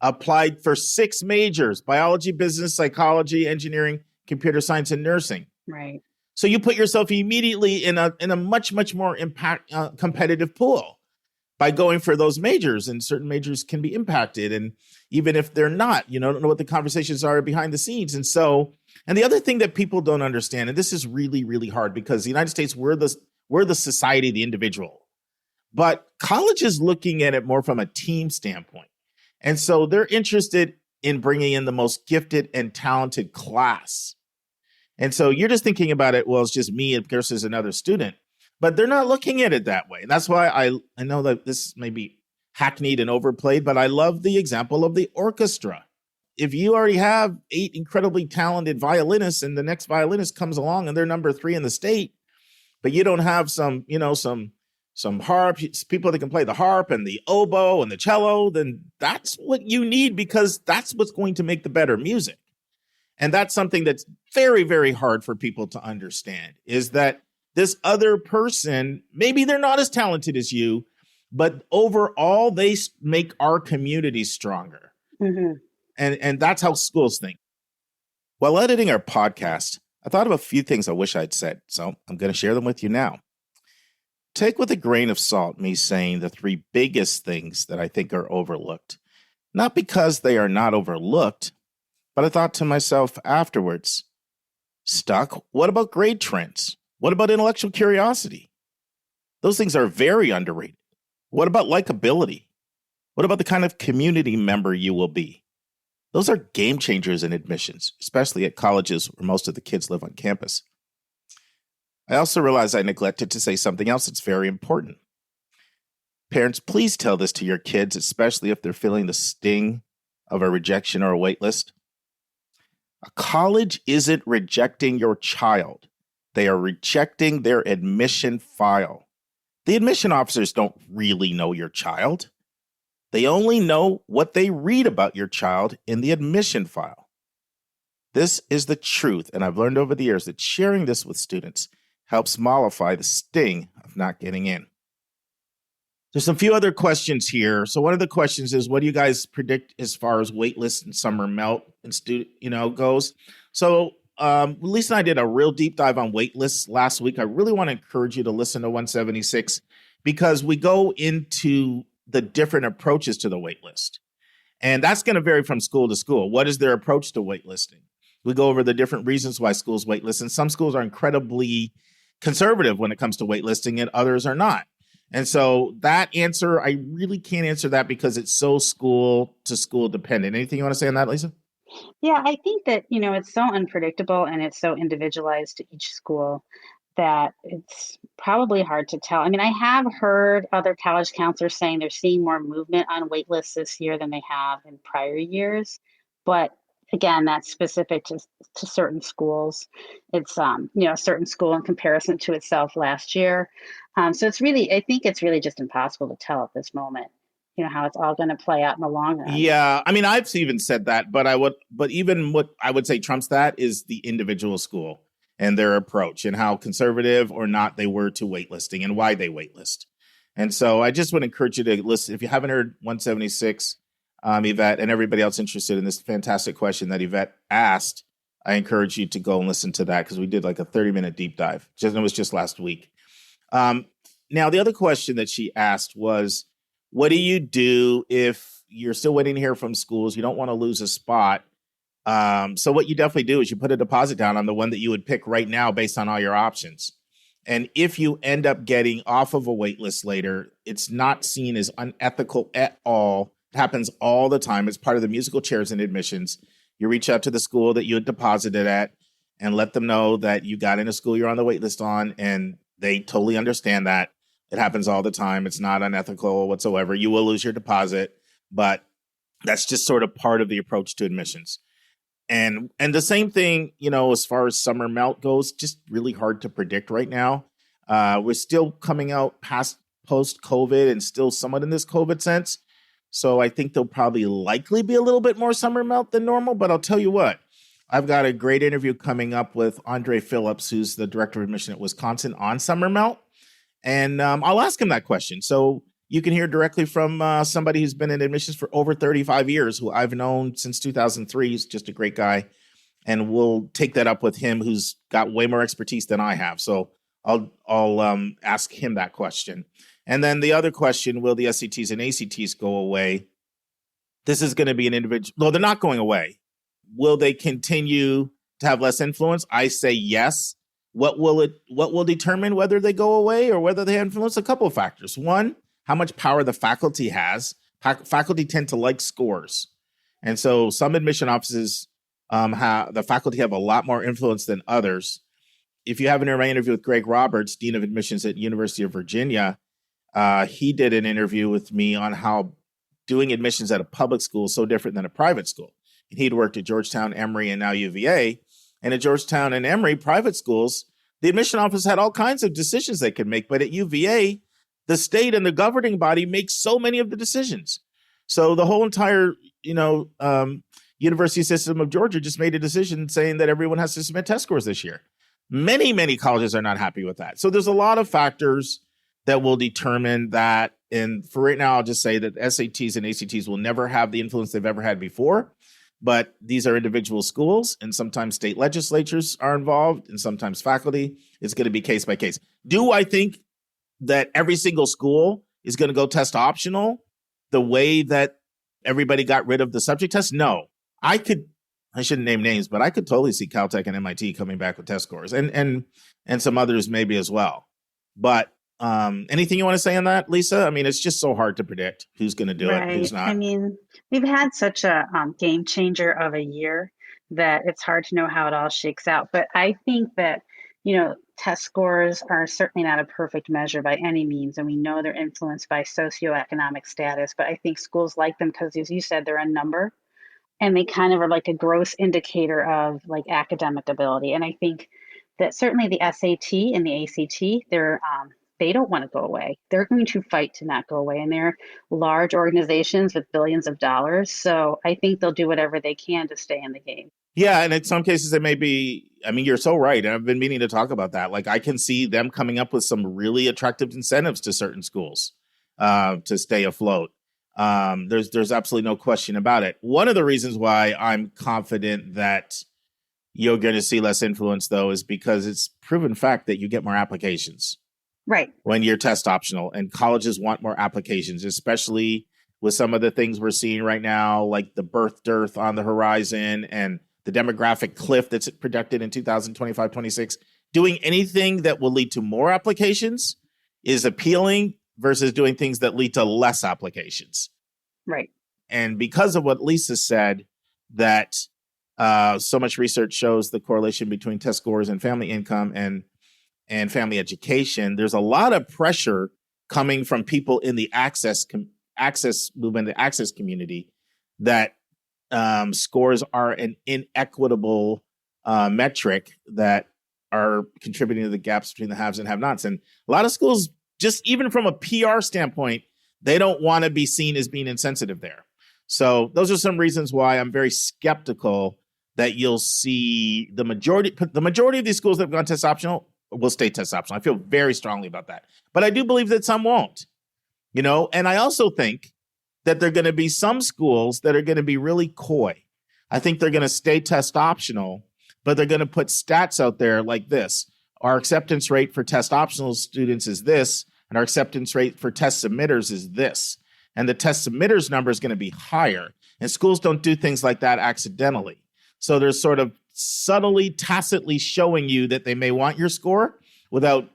applied for 6 majors: biology, business, psychology, engineering, computer science, and nursing. Right. So you put yourself immediately in a much, much more competitive pool by going for those majors, and certain majors can be impacted. And even if they're not, don't know what the conversations are behind the scenes. And the other thing that people don't understand, and this is really, really hard because the United States, we're the society of the individual, but college is looking at it more from a team standpoint. And so they're interested in bringing in the most gifted and talented class. And so you're just thinking about it, well, it's just me versus another student, but they're not looking at it that way. And that's why I know that this may be hackneyed and overplayed, but I love the example of the orchestra. If you already have 8 incredibly talented violinists and the next violinist comes along and they're number 3 in the state, but you don't have some harp, people that can play the harp and the oboe and the cello, then that's what you need, because that's what's going to make the better music. And that's something that's very, very hard for people to understand, is that this other person, maybe they're not as talented as you, but overall they make our community stronger. Mm-hmm. And that's how schools think. While editing our podcast, I thought of a few things I wish I'd said, so I'm going to share them with you now. Take with a grain of salt me saying the 3 biggest things that I think are overlooked. Not because they are not overlooked, but I thought to myself afterwards, Stuck, what about grade trends? What about intellectual curiosity? Those things are very underrated. What about likability? What about the kind of community member you will be? Those are game changers in admissions, especially at colleges where most of the kids live on campus. I also realized I neglected to say something else that's very important. Parents, please tell this to your kids, especially if they're feeling the sting of a rejection or a wait list. A college isn't rejecting your child. They are rejecting their admission file. The admission officers don't really know your child. They only know what they read about your child in the admission file. This is the truth, and I've learned over the years that sharing this with students helps mollify the sting of not getting in. There's a few other questions here. So one of the questions is, what do you guys predict as far as waitlist and summer melt and goes? So Lisa and I did a real deep dive on waitlists last week. I really want to encourage you to listen to 176 because we go into the different approaches to the waitlist. And that's going to vary from school to school. What is their approach to waitlisting? We go over the different reasons why schools waitlist. And some schools are incredibly conservative when it comes to waitlisting and others are not. And so that answer, I really can't answer that because it's so school to school dependent. Anything you want to say on that, Lisa? Yeah, I think that, it's so unpredictable and it's so individualized to each school that it's probably hard to tell. I mean, I have heard other college counselors saying they're seeing more movement on wait lists this year than they have in prior years. But again, that's specific to certain schools. It's, a certain school in comparison to itself last year. So I think it's really just impossible to tell at this moment, how it's all going to play out in the long run. Yeah. I mean, I've even said that, but even what I would say trumps that is the individual school and their approach and how conservative or not they were to waitlisting and why they waitlist. And so I just would encourage you to listen. If you haven't heard 176, Yvette and everybody else interested in this fantastic question that Yvette asked, I encourage you to go and listen to that because we did like a 30-minute deep dive. It was just last week. Now, the other question that she asked was, what do you do if you're still waiting to hear from schools? You don't want to lose a spot. So what you definitely do is you put a deposit down on the one that you would pick right now based on all your options. And if you end up getting off of a wait list later, it's not seen as unethical at all. It happens all the time. It's part of the musical chairs and admissions. You reach out to the school that you had deposited at and let them know that you got in a school you're on the wait list on, and they totally understand that. It happens all the time. It's not unethical whatsoever. You will lose your deposit, but that's just sort of part of the approach to admissions. And the same thing, as far as summer melt goes, just really hard to predict right now. We're still coming out past post-COVID and still somewhat in this COVID sense. So I think there'll probably likely be a little bit more summer melt than normal. But I'll tell you what, I've got a great interview coming up with Andre Phillips, who's the director of admission at Wisconsin, on summer melt. And I'll ask him that question. So you can hear directly from somebody who's been in admissions for over 35 years, who I've known since 2003. He's just a great guy. And we'll take that up with him, who's got way more expertise than I have. So I'll ask him that question. And then the other question, will the SATs and ACTs go away? This is going to be an individual. No, they're not going away. Will they continue to have less influence? I say yes. What will determine whether they go away or whether they influence? A couple of factors. One, how much power the faculty has. Faculty tend to like scores. And so some admission offices, the faculty have a lot more influence than others. If you haven't heard my interview with Greg Roberts, Dean of Admissions at University of Virginia, he did an interview with me on how doing admissions at a public school is so different than a private school. And he'd worked at Georgetown, Emory, and now UVA. And at Georgetown and Emory private schools, the admission office had all kinds of decisions they could make. But at UVA, the state and the governing body makes so many of the decisions. So the whole entire, university system of Georgia just made a decision saying that everyone has to submit test scores this year. Many, many colleges are not happy with that. So there's a lot of factors that will determine that. And for right now, I'll just say that SATs and ACTs will never have the influence they've ever had before. But these are individual schools, and sometimes state legislatures are involved, and sometimes faculty. It's going to be case by case. Do I think that every single school is going to go test optional the way that everybody got rid of the subject test? No. I shouldn't name names, but I could totally see Caltech and MIT coming back with test scores, and some others maybe as well. But anything you want to say on that, Lisa? I mean, it's just so hard to predict who's going to do it, who's not. I mean, we've had such a game changer of a year that it's hard to know how it all shakes out. But I think that, test scores are certainly not a perfect measure by any means. And we know they're influenced by socioeconomic status. But I think schools like them because, as you said, they're a number. And they kind of are like a gross indicator of like academic ability. And I think that certainly the SAT and the ACT, they don't want to go away. They're going to fight to not go away. And they're large organizations with billions of dollars. So I think they'll do whatever they can to stay in the game. Yeah, and in some cases it may be, I mean, you're so right. And I've been meaning to talk about that. Like I can see them coming up with some really attractive incentives to certain schools to stay afloat. There's absolutely no question about it. One of the reasons why I'm confident that you're going to see less influence, though, is because it's proven fact that you get more applications. Right. When you're test optional, and colleges want more applications, especially with some of the things we're seeing right now, like the birth dearth on the horizon and the demographic cliff that's projected in 2025-26. Doing anything that will lead to more applications is appealing versus doing things that lead to less applications. Right. And because of what Lisa said, that so much research shows the correlation between test scores and family income and family education, there's a lot of pressure coming from people in the access movement, the access community, that scores are an inequitable metric that are contributing to the gaps between the haves and have-nots. And a lot of schools, just even from a PR standpoint, they don't want to be seen as being insensitive there. So those are some reasons why I'm very skeptical that you'll see the majority of these schools that have gone test optional will stay test optional. I feel very strongly about that. But I do believe that some won't, and I also think that there are going to be some schools that are going to be really coy. I think they're going to stay test optional, but they're going to put stats out there like this. Our acceptance rate for test optional students is this, and our acceptance rate for test submitters is this. And the test submitters number is going to be higher. And schools don't do things like that accidentally. So they're sort of subtly, tacitly showing you that they may want your score without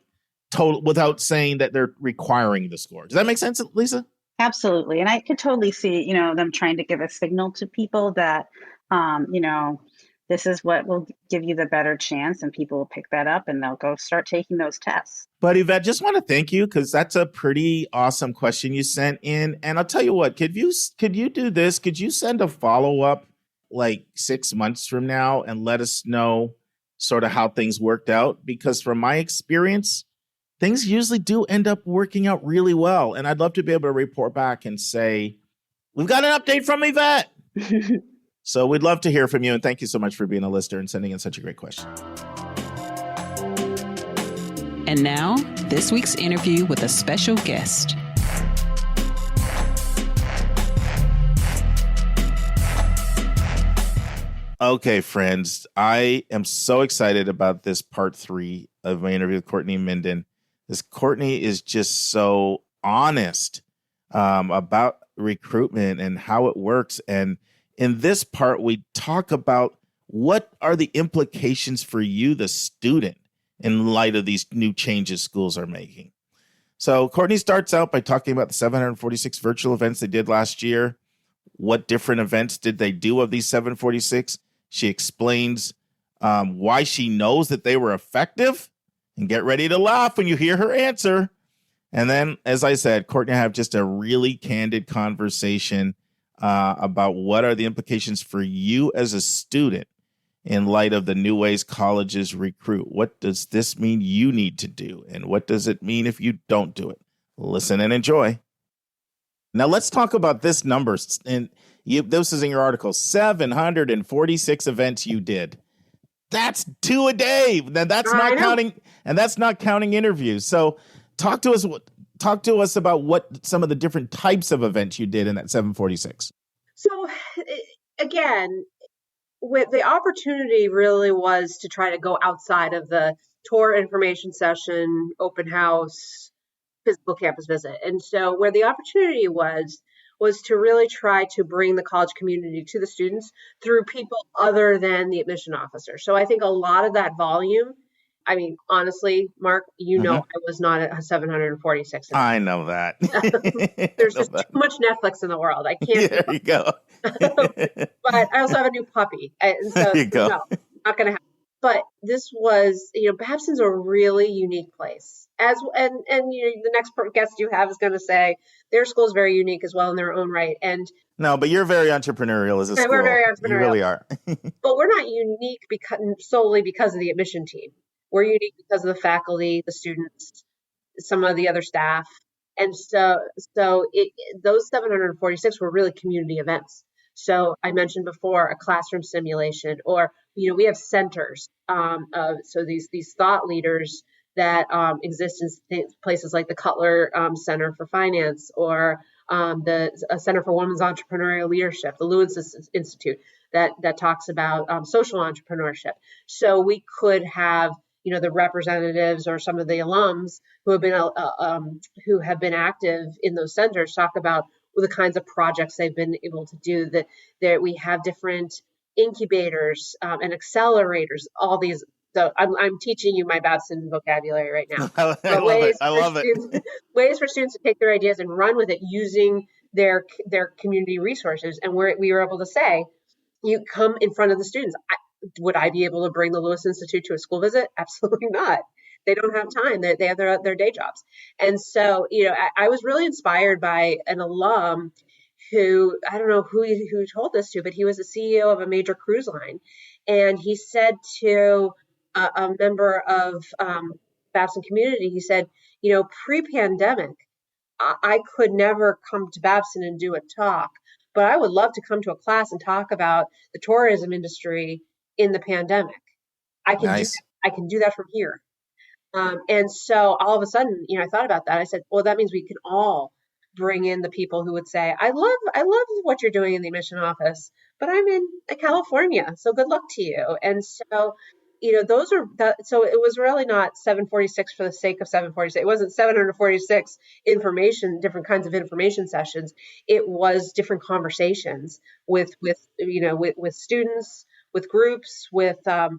saying that they're requiring the score. Does that make sense, Lisa? Absolutely. And I could totally see, them trying to give a signal to people that, this is what will give you the better chance, and people will pick that up and they'll go start taking those tests. But Yvette, just want to thank you, because that's a pretty awesome question you sent in. And I'll tell you what, could you do this? Could you send a follow-up like 6 months from now and let us know sort of how things worked out? Because from my experience, things usually do end up working out really well. And I'd love to be able to report back and say, we've got an update from Yvette. So we'd love to hear from you. And thank you so much for being a listener and sending in such a great question. And now, this week's interview with a special guest. Okay, friends, I am so excited about this part 3 of my interview with Courtney Minden. This Courtney is just so honest about recruitment and how it works. And in this part, we talk about what are the implications for you, the student, in light of these new changes schools are making. So Courtney starts out by talking about the 746 virtual events they did last year. What different events did they do of these 746? She explains why she knows that they were effective. And get ready to laugh when you hear her answer. And then, as I said, Courtney and I have just a really candid conversation about what are the implications for you as a student in light of the new ways colleges recruit. What does this mean you need to do? And what does it mean if you don't do it? Listen and enjoy. Now let's talk about this number. And this is in your article, 746 events you did. That's 2 a day. That's not counting, and that's not counting interviews. So talk to us about what some of the different types of events you did in that 746. So again, with the opportunity really was to try to go outside of the tour, information session, open house, physical campus visit. And so where the opportunity was to really try to bring the college community to the students through people other than the admission officer. So I think a lot of that volume, I mean, honestly, Mark, I was not at 746. I know that. There's just too much Netflix in the world. I can't. There you go. But I also have a new puppy. And so, there you go. No, not going to happen. But this was, Babson's a really unique place. And the next guest you have is going to say their school is very unique as well in their own right. And no, but you're very entrepreneurial as a school. We're very entrepreneurial. You really are. But we're not unique solely because of the admission team. We're unique because of the faculty, the students, some of the other staff. And so those 746 were really community events. So I mentioned before a classroom simulation, or, we have centers. So these thought leaders that exist in places like the Cutler Center for Finance, or the Center for Women's Entrepreneurial Leadership, the Lewis Institute that talks about social entrepreneurship. So we could have, the representatives or some of the alums who have been active in those centers talk about the kinds of projects they've been able to do. That we have different incubators and accelerators. All these. So I'm teaching you my Babson vocabulary right now. I love it. Ways for students to take their ideas and run with it using their community resources. And we were able to say, you come in front of the students. Would I be able to bring the Lewis Institute to a school visit? Absolutely not. They don't have time. They have their day jobs. And so, I was really inspired by an alum who, I don't know who told this to, but he was the CEO of a major cruise line. And he said to a member of Babson community, he said, pre-pandemic, I could never come to Babson and do a talk, but I would love to come to a class and talk about the tourism industry in the pandemic. I can do that from here. And so all of a sudden, I thought about that. I said, well, that means we can all bring in the people who would say, I love what you're doing in the admission office, but I'm in California, so good luck to you. And so, so it was really not 746 for the sake of 746. It wasn't 746 different kinds of information sessions. It was different conversations with students, with groups, with, I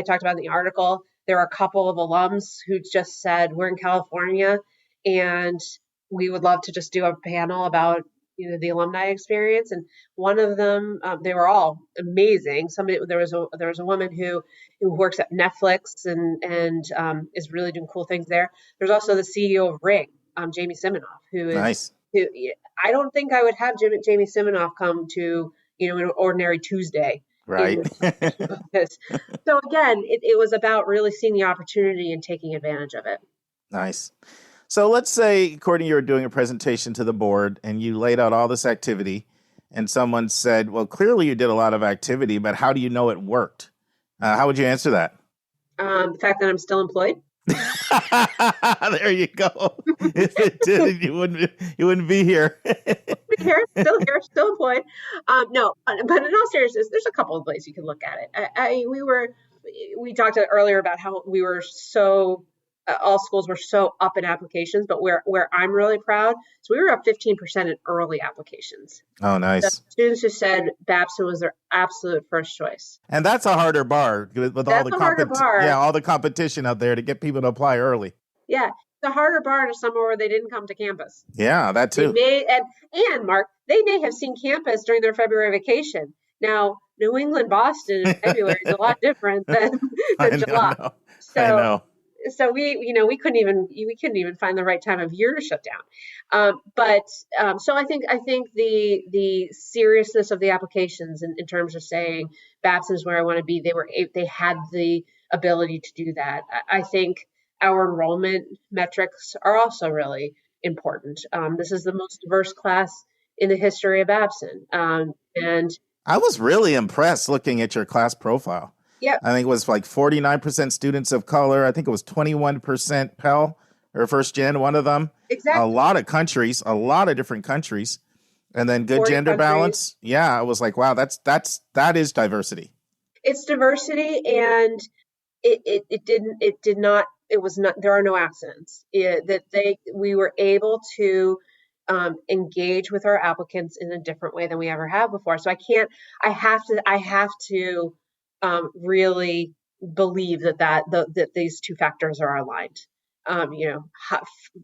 talked about in the article, there are a couple of alums who just said, we're in California and we would love to just do a panel about, the alumni experience. And one of them, they were all amazing. There was a woman who works at Netflix and is really doing cool things there. There's also the CEO of Ring, Jamie Siminoff, who is nice. Who, I don't think I would have Jamie Siminoff come to, an ordinary Tuesday. Right. So again, it was about really seeing the opportunity and taking advantage of it. Nice. So let's say, Courtney, you were doing a presentation to the board and you laid out all this activity and someone said, well, clearly you did a lot of activity, but how do you know it worked? How would you answer that? The fact that I'm still employed. There you go. If it did, you wouldn't be here. Still employed. No, but in all seriousness, there's a couple of ways you can look at it. We talked earlier about how we were so, all schools were so up in applications, but where I'm really proud, so we were up 15% in early applications. Oh, nice. The students who said Babson was their absolute first choice. And that's a harder bar with all the competition out there to get people to apply early. Yeah. The harder bar to somewhere where they didn't come to campus. Yeah, that too. And Mark, they may have seen campus during their February vacation. Now, New England, Boston in February is a lot different than July. I know. So we couldn't even find the right time of year to shut down. So I think the seriousness of the applications in terms of saying Babson is where I want to be, they had the ability to do that. I think our enrollment metrics are also really important. This is the most diverse class in the history of Babson. And I was really impressed looking at your class profile. Yeah, I think it was like 49% students of color. I think it was 21% Pell or first gen, one of them. Exactly. A lot of different countries. And then good gender countries. Balance. Yeah, I was like, wow, that is diversity. It's diversity, and there are no accidents. We were able to engage with our applicants in a different way than we ever have before. So I have to really believe that these two factors are aligned.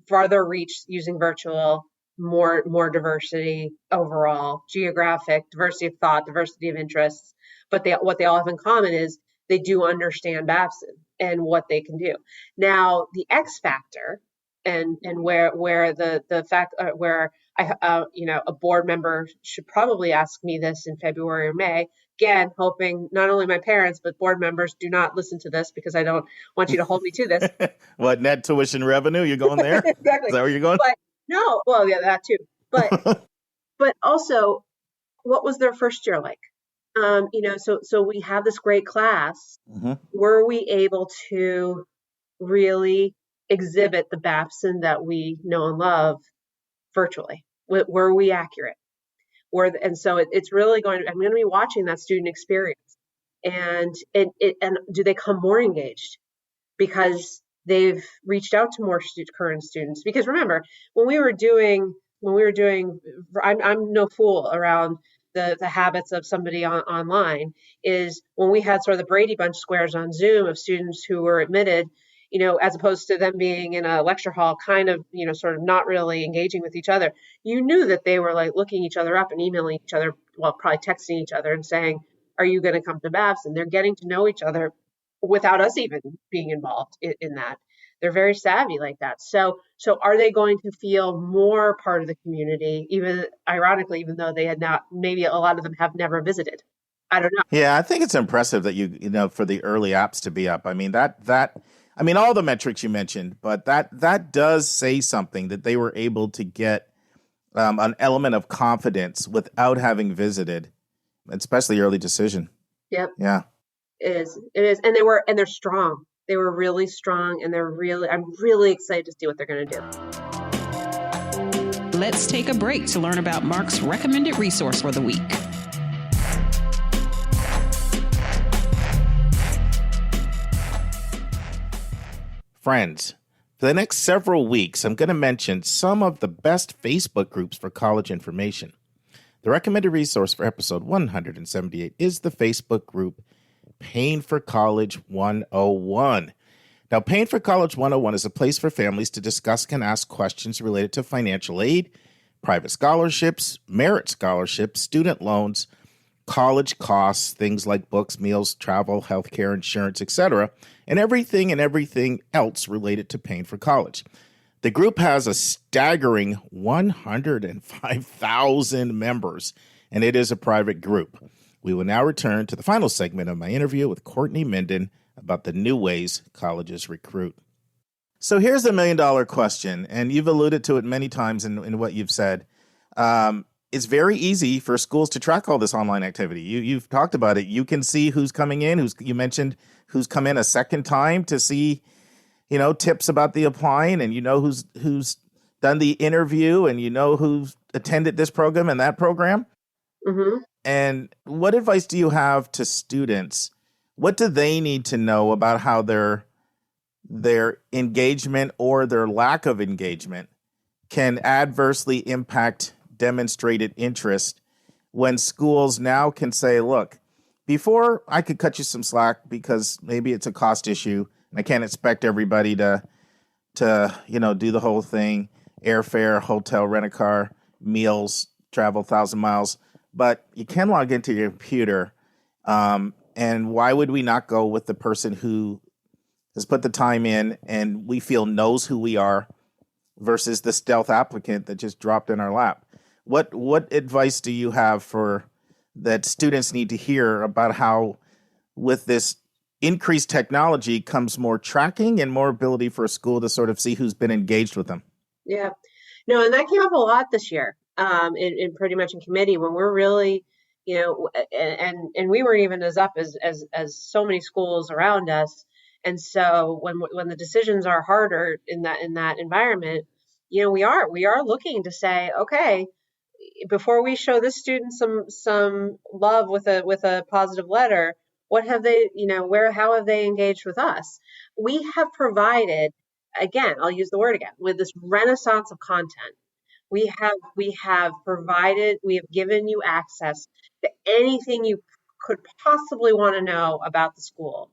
Farther reach using virtual, more diversity overall, geographic, diversity of thought, diversity of interests. But what they all have in common is they do understand Babson and what they can do. Now, the X factor and where the fact where a board member should probably ask me this in February or May, again, hoping not only my parents, but board members do not listen to this because I don't want you to hold me to this. What, net tuition revenue? You're going there? Exactly. Is that where you're going? But no, well, yeah, that too. But also, what was their first year like? So we have this great class. Mm-hmm. Were we able to really exhibit the Babson that we know and love virtually? Were we accurate? And so it's really I'm going to be watching that student experience, and do they come more engaged because they've reached out to more current students? Because remember, when we were doing, I'm no fool around the habits of somebody online, is when we had sort of the Brady Bunch squares on Zoom of students who were admitted, as opposed to them being in a lecture hall, kind of, sort of not really engaging with each other. You knew that they were like looking each other up and emailing each other, well, probably texting each other and saying, are you going to come to Babson? They're getting to know each other without us even being involved in that. They're very savvy like that. So are they going to feel more part of the community, even ironically, even though they had not, maybe a lot of them have never visited? I don't know. Yeah, I think it's impressive that for the early apps to be up. I mean, all the metrics you mentioned, but that does say something, that they were able to get an element of confidence without having visited, especially early decision. Yep. Yeah. It is. And they're strong. They were really strong, and I'm really excited to see what they're going to do. Let's take a break to learn about Mark's recommended resource for the week. Friends, for the next several weeks, I'm going to mention some of the best Facebook groups for college information. The recommended resource for episode 178 is the Facebook group Paying for College 101. Now, Paying for College 101 is a place for families to discuss and ask questions related to financial aid, private scholarships, merit scholarships, student loans, college costs, things like books, meals, travel, healthcare, insurance, etc., and everything else related to paying for college. The group has a staggering 105,000 members, and it is a private group. We will now return to the final segment of my interview with Courtney Minden about the new ways colleges recruit. So here's the $1 million question, and you've alluded to it many times in what you've said. It's very easy for schools to track all this online activity. You've talked about it. You can see who's coming in, you mentioned who's come in a second time to see, tips about the applying, and who's done the interview, and who's attended this program and that program. Mm-hmm. And what advice do you have to students? What do they need to know about how their engagement or their lack of engagement can adversely impact demonstrated interest when schools now can say, look, before I could cut you some slack because maybe it's a cost issue and I can't expect everybody to do the whole thing, airfare, hotel, rent a car, meals, travel 1,000 miles, but you can log into your computer. And why would we not go with the person who has put the time in and we feel knows who we are versus the stealth applicant that just dropped in our lap? What advice do you have for that students need to hear about how with this increased technology comes more tracking and more ability for a school to sort of see who's been engaged with them? Yeah. No, and that came up a lot this year in pretty much in committee when we're really, and we weren't even as up as so many schools around us. And so when the decisions are harder in that environment, we are looking to say, okay, before we show this student some love with a positive letter, what have they, how have they engaged with us? We have provided, again, I'll use the word again, with this renaissance of content. We have given you access to anything you could possibly want to know about the school.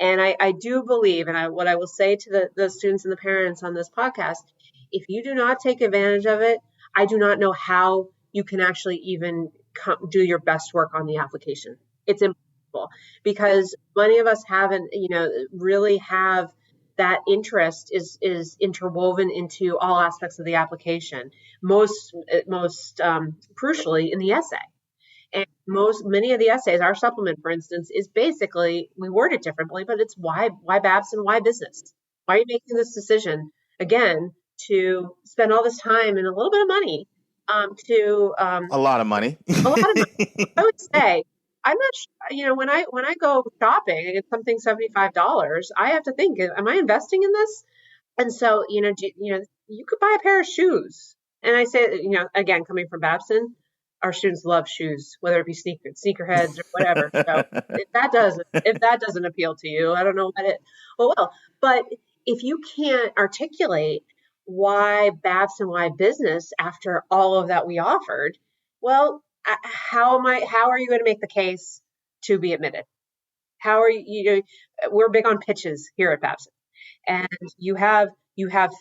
And I do believe, and what I will say to the students and the parents on this podcast, if you do not take advantage of it, I do not know how you can actually even do your best work on the application. It's impossible because many of us haven't, really have that interest is interwoven into all aspects of the application, most crucially in the essay. And many of the essays, our supplement, for instance, is basically, we word it differently, but it's why Babson, why business? Why are you making this decision again to spend all this time and a little bit of money A lot of money. a lot of money? I would say, I'm not sure, when I go shopping and it's something $75, I have to think, am I investing in this? And so, you could buy a pair of shoes. And I say, again, coming from Babson, our students love shoes, whether it be sneakerheads or whatever. So if that doesn't appeal to you, I don't know what it will. But if you can't articulate why Babson, why business after all of that we offered, well, how are you going to make the case to be admitted? How are you? We're big on pitches here at Babson, and you have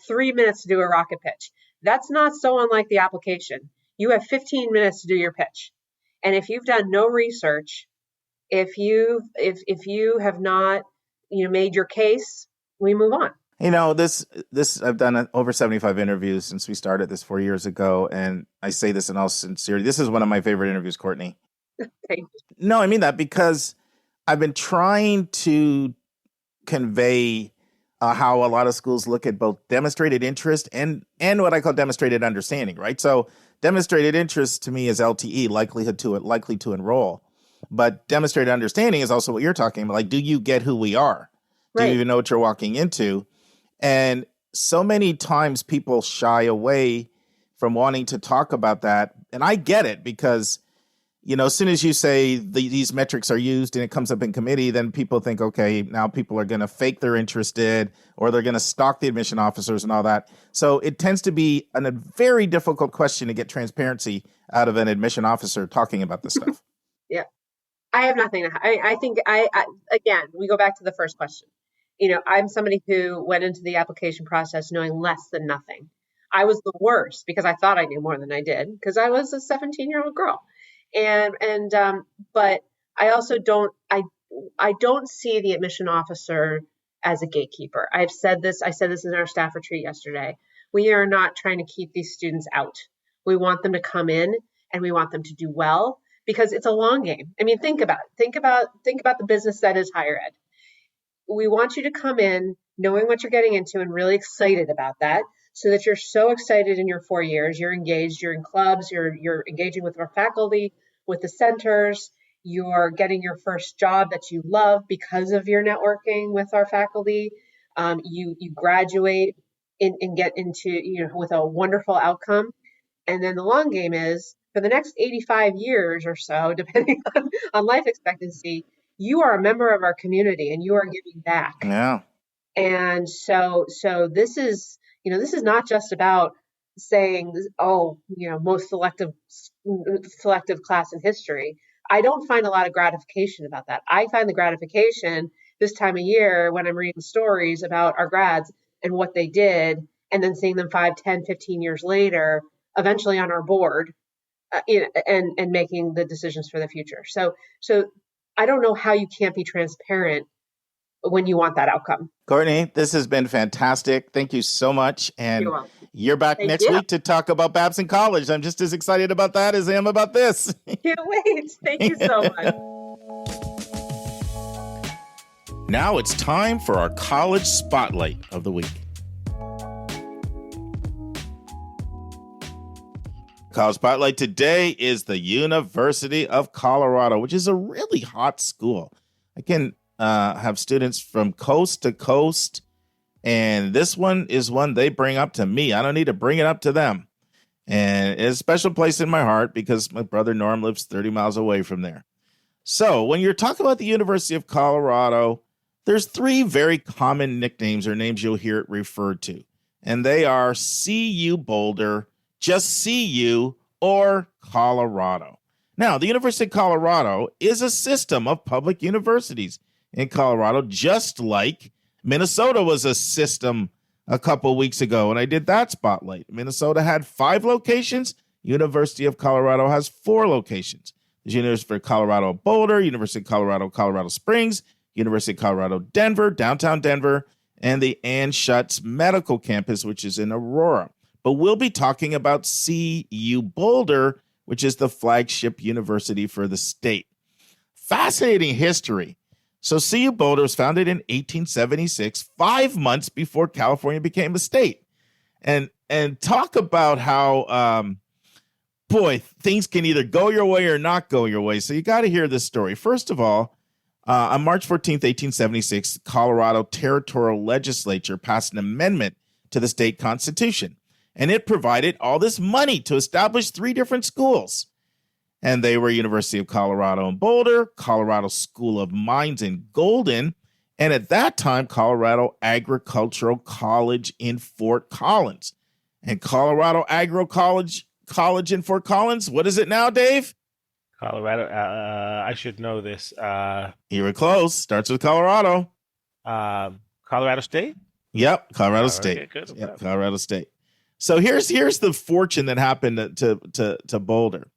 3 minutes to do a rocket pitch. That's not so unlike the application. You have 15 minutes to do your pitch, and if you've done no research, if you have not made your case, we move on. This I've done over 75 interviews since we started this 4 years ago, and I say this in all sincerity. This is one of my favorite interviews, Courtney. Thank you. No, I mean that because I've been trying to convey how a lot of schools look at both demonstrated interest and what I call demonstrated understanding, right? So demonstrated interest to me is LTE, likely to enroll. But demonstrated understanding is also what you're talking about. Like, do you get who we are? Do you even know what you're walking into? And so many times people shy away from wanting to talk about that. And I get it because, as soon as you say these metrics are used and it comes up in committee, then people think, okay, now people are going to fake they're interested or they're going to stalk the admission officers and all that. So it tends to be a very difficult question to get transparency out of an admission officer talking about this stuff. Yeah. I have nothing. I think again, we go back to the first question. I'm somebody who went into the application process knowing less than nothing. I was the worst because I thought I knew more than I did because I was a 17-year-old girl. But I also don't see the admission officer as a gatekeeper. I said this in our staff retreat yesterday. We are not trying to keep these students out. We want them to come in and we want them to do well because it's a long game. I mean, think about the business that is higher ed. We want you to come in knowing what you're getting into and really excited about that so that you're so excited in your 4 years. You're engaged, you're in clubs, you're engaging with our faculty, with the centers, you're getting your first job that you love because of your networking with our faculty. You graduate and get into, with a wonderful outcome. And then the long game is for the next 85 years or so, depending on life expectancy, you are a member of our community and you are giving back. Yeah. And so this is not just about saying, most selective class in history. I don't find a lot of gratification about that. I find the gratification this time of year when I'm reading stories about our grads and what they did, and then seeing them 5, 10, 15 years later, eventually on our board, and making the decisions for the future. So I don't know how you can't be transparent when you want that outcome. Courtney, this has been fantastic. Thank you so much. And you're back next week to talk about Babson College. I'm just as excited about that as I am about this. Can't wait. Thank you so much. Now it's time for our college spotlight of the week. College spotlight today is the University of Colorado, which is a really hot school. I can have students from coast to coast, and this one is one they bring up to me. I don't need to bring it up to them. And it's a special place in my heart because my brother Norm lives 30 miles away from there. So when you're talking about the University of Colorado, there's 3 very common nicknames or names you'll hear it referred to, and they are CU Boulder, just CU, or Colorado. Now, the University of Colorado is a system of public universities in Colorado, just like Minnesota was a system a couple weeks ago, and I did that spotlight. Minnesota had 5 locations. University of Colorado has 4 locations. There's University of Colorado Boulder, University of Colorado Colorado Springs, University of Colorado Denver, downtown Denver, and the Ann Schutz Medical Campus, which is in Aurora. But we'll be talking about CU Boulder, which is the flagship university for the state. Fascinating history. So CU Boulder was founded in 1876, 5 months before California became a state. And talk about how, things can either go your way or not go your way. So you got to hear this story. First of all, on March 14th, 1876, the Colorado Territorial Legislature passed an amendment to the state constitution, and it provided all this money to establish 3 different schools. And they were University of Colorado in Boulder, Colorado School of Mines in Golden, and at that time, Colorado Agricultural College in Fort Collins. And Colorado Agro College in Fort Collins, what is it now, Dave? Colorado. I should know this. You were close. Starts with Colorado. Colorado State? Yep, Colorado State. Okay, good. Yep, Colorado State. So here's the fortune that happened to Boulder.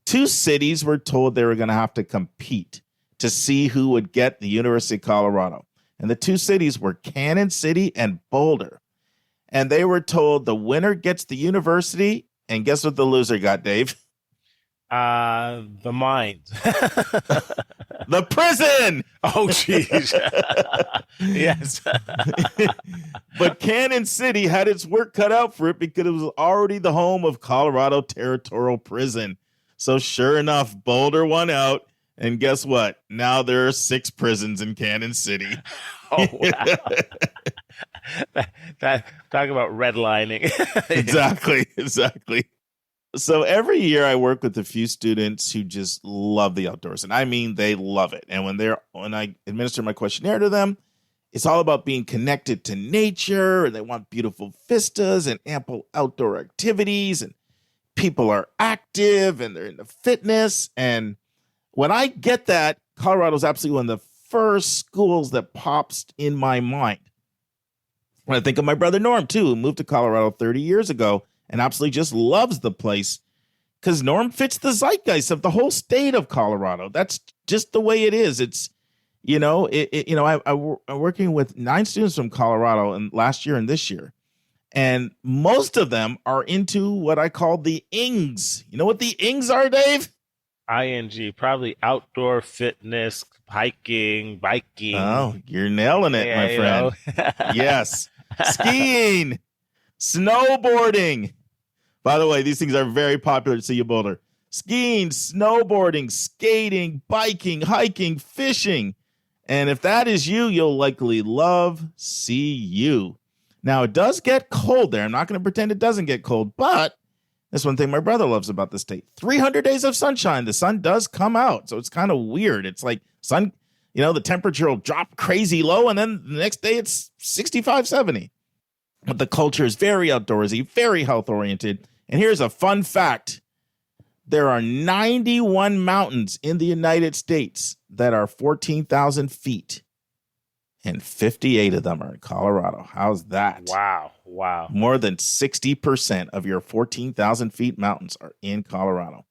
2 cities were told they were going to have to compete to see who would get the University of Colorado. And the 2 cities were Cannon City and Boulder. And they were told the winner gets the university. And guess what the loser got, Dave? The mines. The prison. Oh, jeez. Yes. But Cannon City had its work cut out for it because it was already the home of Colorado Territorial Prison. So sure enough, Boulder won out. And guess what? Now there are 6 prisons in Cannon City. Oh, wow. Talk about redlining. Exactly. So every year I work with a few students who just love the outdoors. And I mean, they love it. And when I administer my questionnaire to them, it's all about being connected to nature. And they want beautiful vistas and ample outdoor activities. And people are active and they're into fitness. And when I get that, Colorado's absolutely one of the first schools that pops in my mind. When I think of my brother Norm, too, who moved to Colorado 30 years ago and absolutely just loves the place because Norm fits the zeitgeist of the whole state of Colorado. That's just the way it is. It's, I'm working with 9 students from Colorado and last year and this year. And most of them are into what I call the INGs. You know what the INGs are, Dave? ING, probably outdoor fitness, hiking, biking. Oh, you're nailing it, my friend. Yes. Skiing, snowboarding. By the way, these things are very popular at CU Boulder. Skiing, snowboarding, skating, biking, hiking, fishing. And if that is you, you'll likely love CU. Now, it does get cold there. I'm not going to pretend it doesn't get cold, but that's one thing my brother loves about the state. 300 days of sunshine. The sun does come out. So it's kind of weird. It's like sun, the temperature will drop crazy low, and then the next day it's 65, 70. But the culture is very outdoorsy, very health-oriented. And here's a fun fact. There are 91 mountains in the United States that are 14,000 feet. And 58 of them are in Colorado. How's that? Wow. More than 60% of your 14,000 feet mountains are in Colorado.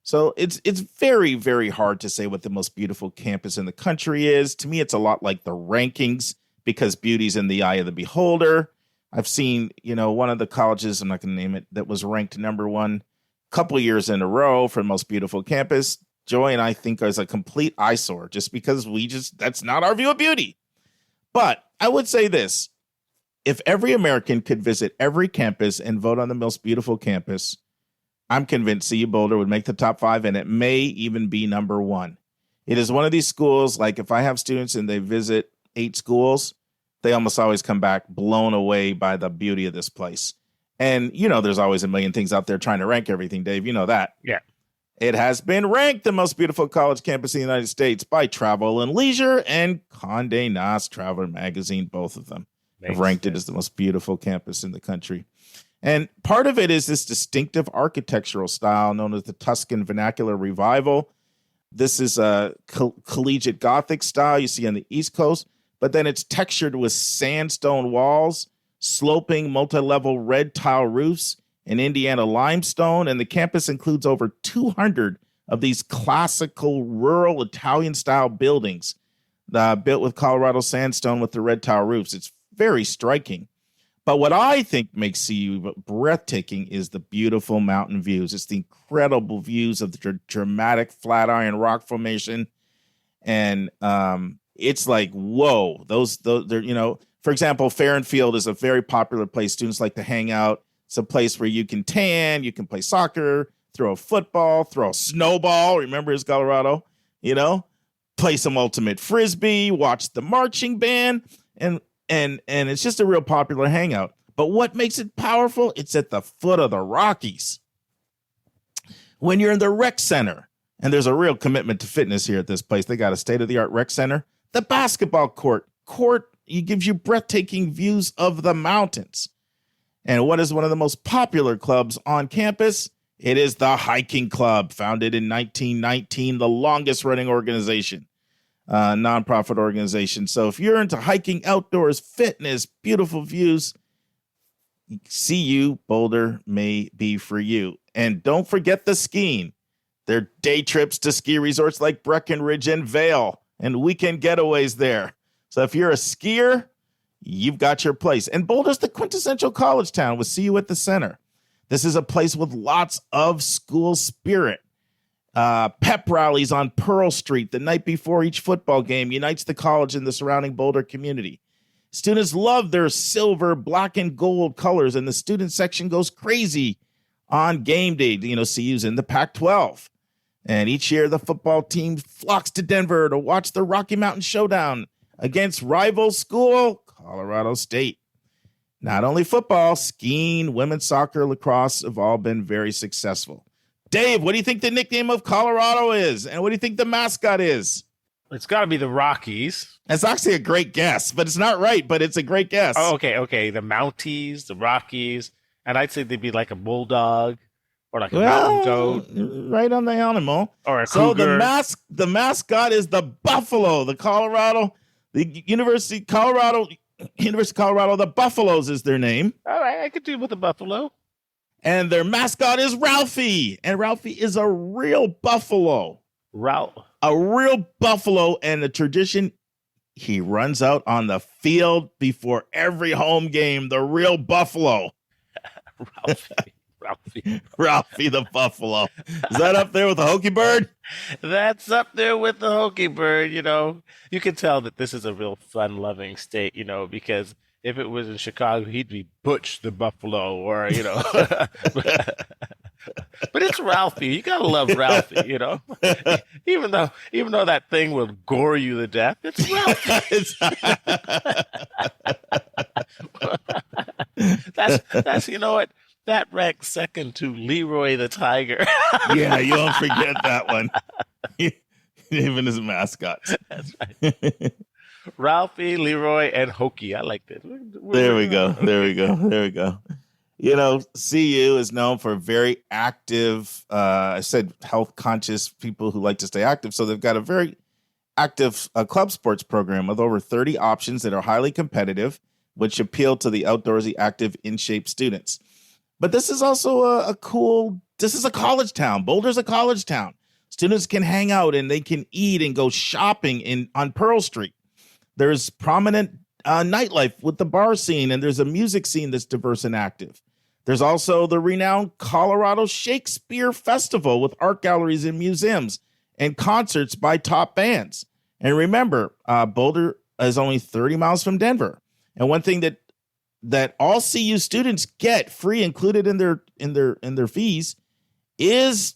So it's very, very hard to say what the most beautiful campus in the country is. To me, it's a lot like the rankings because beauty's in the eye of the beholder. I've seen, one of the colleges, I'm not going to name it, that was ranked number 1 a couple years in a row for most beautiful campus. Joy and I think is a complete eyesore just because that's not our view of beauty. But I would say this, if every American could visit every campus and vote on the most beautiful campus, I'm convinced CU Boulder would make the top 5, and it may even be number 1. It is one of these schools, like if I have students and they visit 8 schools, they almost always come back blown away by the beauty of this place. And, there's always a million things out there trying to rank everything, Dave. You know that. Yeah. It has been ranked the most beautiful college campus in the United States by Travel and Leisure and Condé Nast Traveler magazine. Both of them have ranked it as the most beautiful campus in the country. And part of it is this distinctive architectural style known as the Tuscan Vernacular Revival. This is a collegiate Gothic style you see on the East Coast, but then it's textured with sandstone walls, sloping multi-level red tile roofs, and Indiana limestone, and the campus includes over 200 of these classical rural Italian-style buildings built with Colorado sandstone with the red tile roofs. It's very striking. But what I think makes CU breathtaking is the beautiful mountain views. It's the incredible views of the dramatic Flatiron Rock Formation. And it's like, whoa, those they're, for example, Fair and Field is a very popular place. Students like to hang out. It's a place where you can tan, you can play soccer, throw a football, throw a snowball. Remember, it's Colorado, play some ultimate frisbee, watch the marching band, and it's just a real popular hangout. But what makes it powerful? It's at the foot of the Rockies. When you're in the rec center, and there's a real commitment to fitness here at this place. They got a state-of-the-art rec center. The basketball court. It gives you breathtaking views of the mountains. And what is one of the most popular clubs on campus? It is the Hiking Club, founded in 1919, the longest-running organization, nonprofit organization. So if you're into hiking, outdoors, fitness, beautiful views, CU Boulder may be for you. And don't forget the skiing. There are day trips to ski resorts like Breckenridge and Vail and weekend getaways there. So if you're a skier, you've got your place. And Boulder's the quintessential college town with CU at the center. This is a place with lots of school spirit. Pep rallies on Pearl Street the night before each football game unites the college and the surrounding Boulder community. Students love their silver, black, and gold colors, and the student section goes crazy on game day. CU's in the Pac-12. And each year, the football team flocks to Denver to watch the Rocky Mountain Showdown against rival school, Colorado State. Not only football, skiing, women's soccer, lacrosse have all been very successful. Dave, what do you think the nickname of Colorado is? And what do you think the mascot is? It's got to be the Rockies. That's actually a great guess, but it's not right, but it's a great guess. Oh, okay. The Mounties, the Rockies. And I'd say they'd be like a bulldog. Or like a mountain goat. Right on the animal. Or a cougar. So the mascot is the buffalo. The University of Colorado, the Buffaloes is their name. All right, I could do with the buffalo. And their mascot is Ralphie. And Ralphie is a real buffalo. A real buffalo. And the tradition, he runs out on the field before every home game. The real buffalo. Ralphie the buffalo. Is that up there with the Hokie Bird? That's up there with the Hokie Bird. You can tell that this is a real fun-loving state, because if it was in Chicago, he'd be Butch the buffalo, or but it's Ralphie. You gotta love Ralphie, even though that thing will gore you to death. It's Ralphie. That's what. That ranks second to Leroy the Tiger. Yeah, you don't forget that one. Even his mascots. That's right. Ralphie, Leroy, and Hokie. I like that. There we go. CU is known for very active, I said health conscious people who like to stay active. So they've got a very active club sports program with over 30 options that are highly competitive, which appeal to the outdoorsy, active, in-shape students. But this is also this is a college town. Boulder's a college town. Students can hang out and they can eat and go shopping on Pearl Street. There's prominent nightlife with the bar scene, and there's a music scene that's diverse and active. There's also the renowned Colorado Shakespeare Festival with art galleries and museums and concerts by top bands. And remember, Boulder is only 30 miles from Denver. And one thing that all CU students get free included in their fees is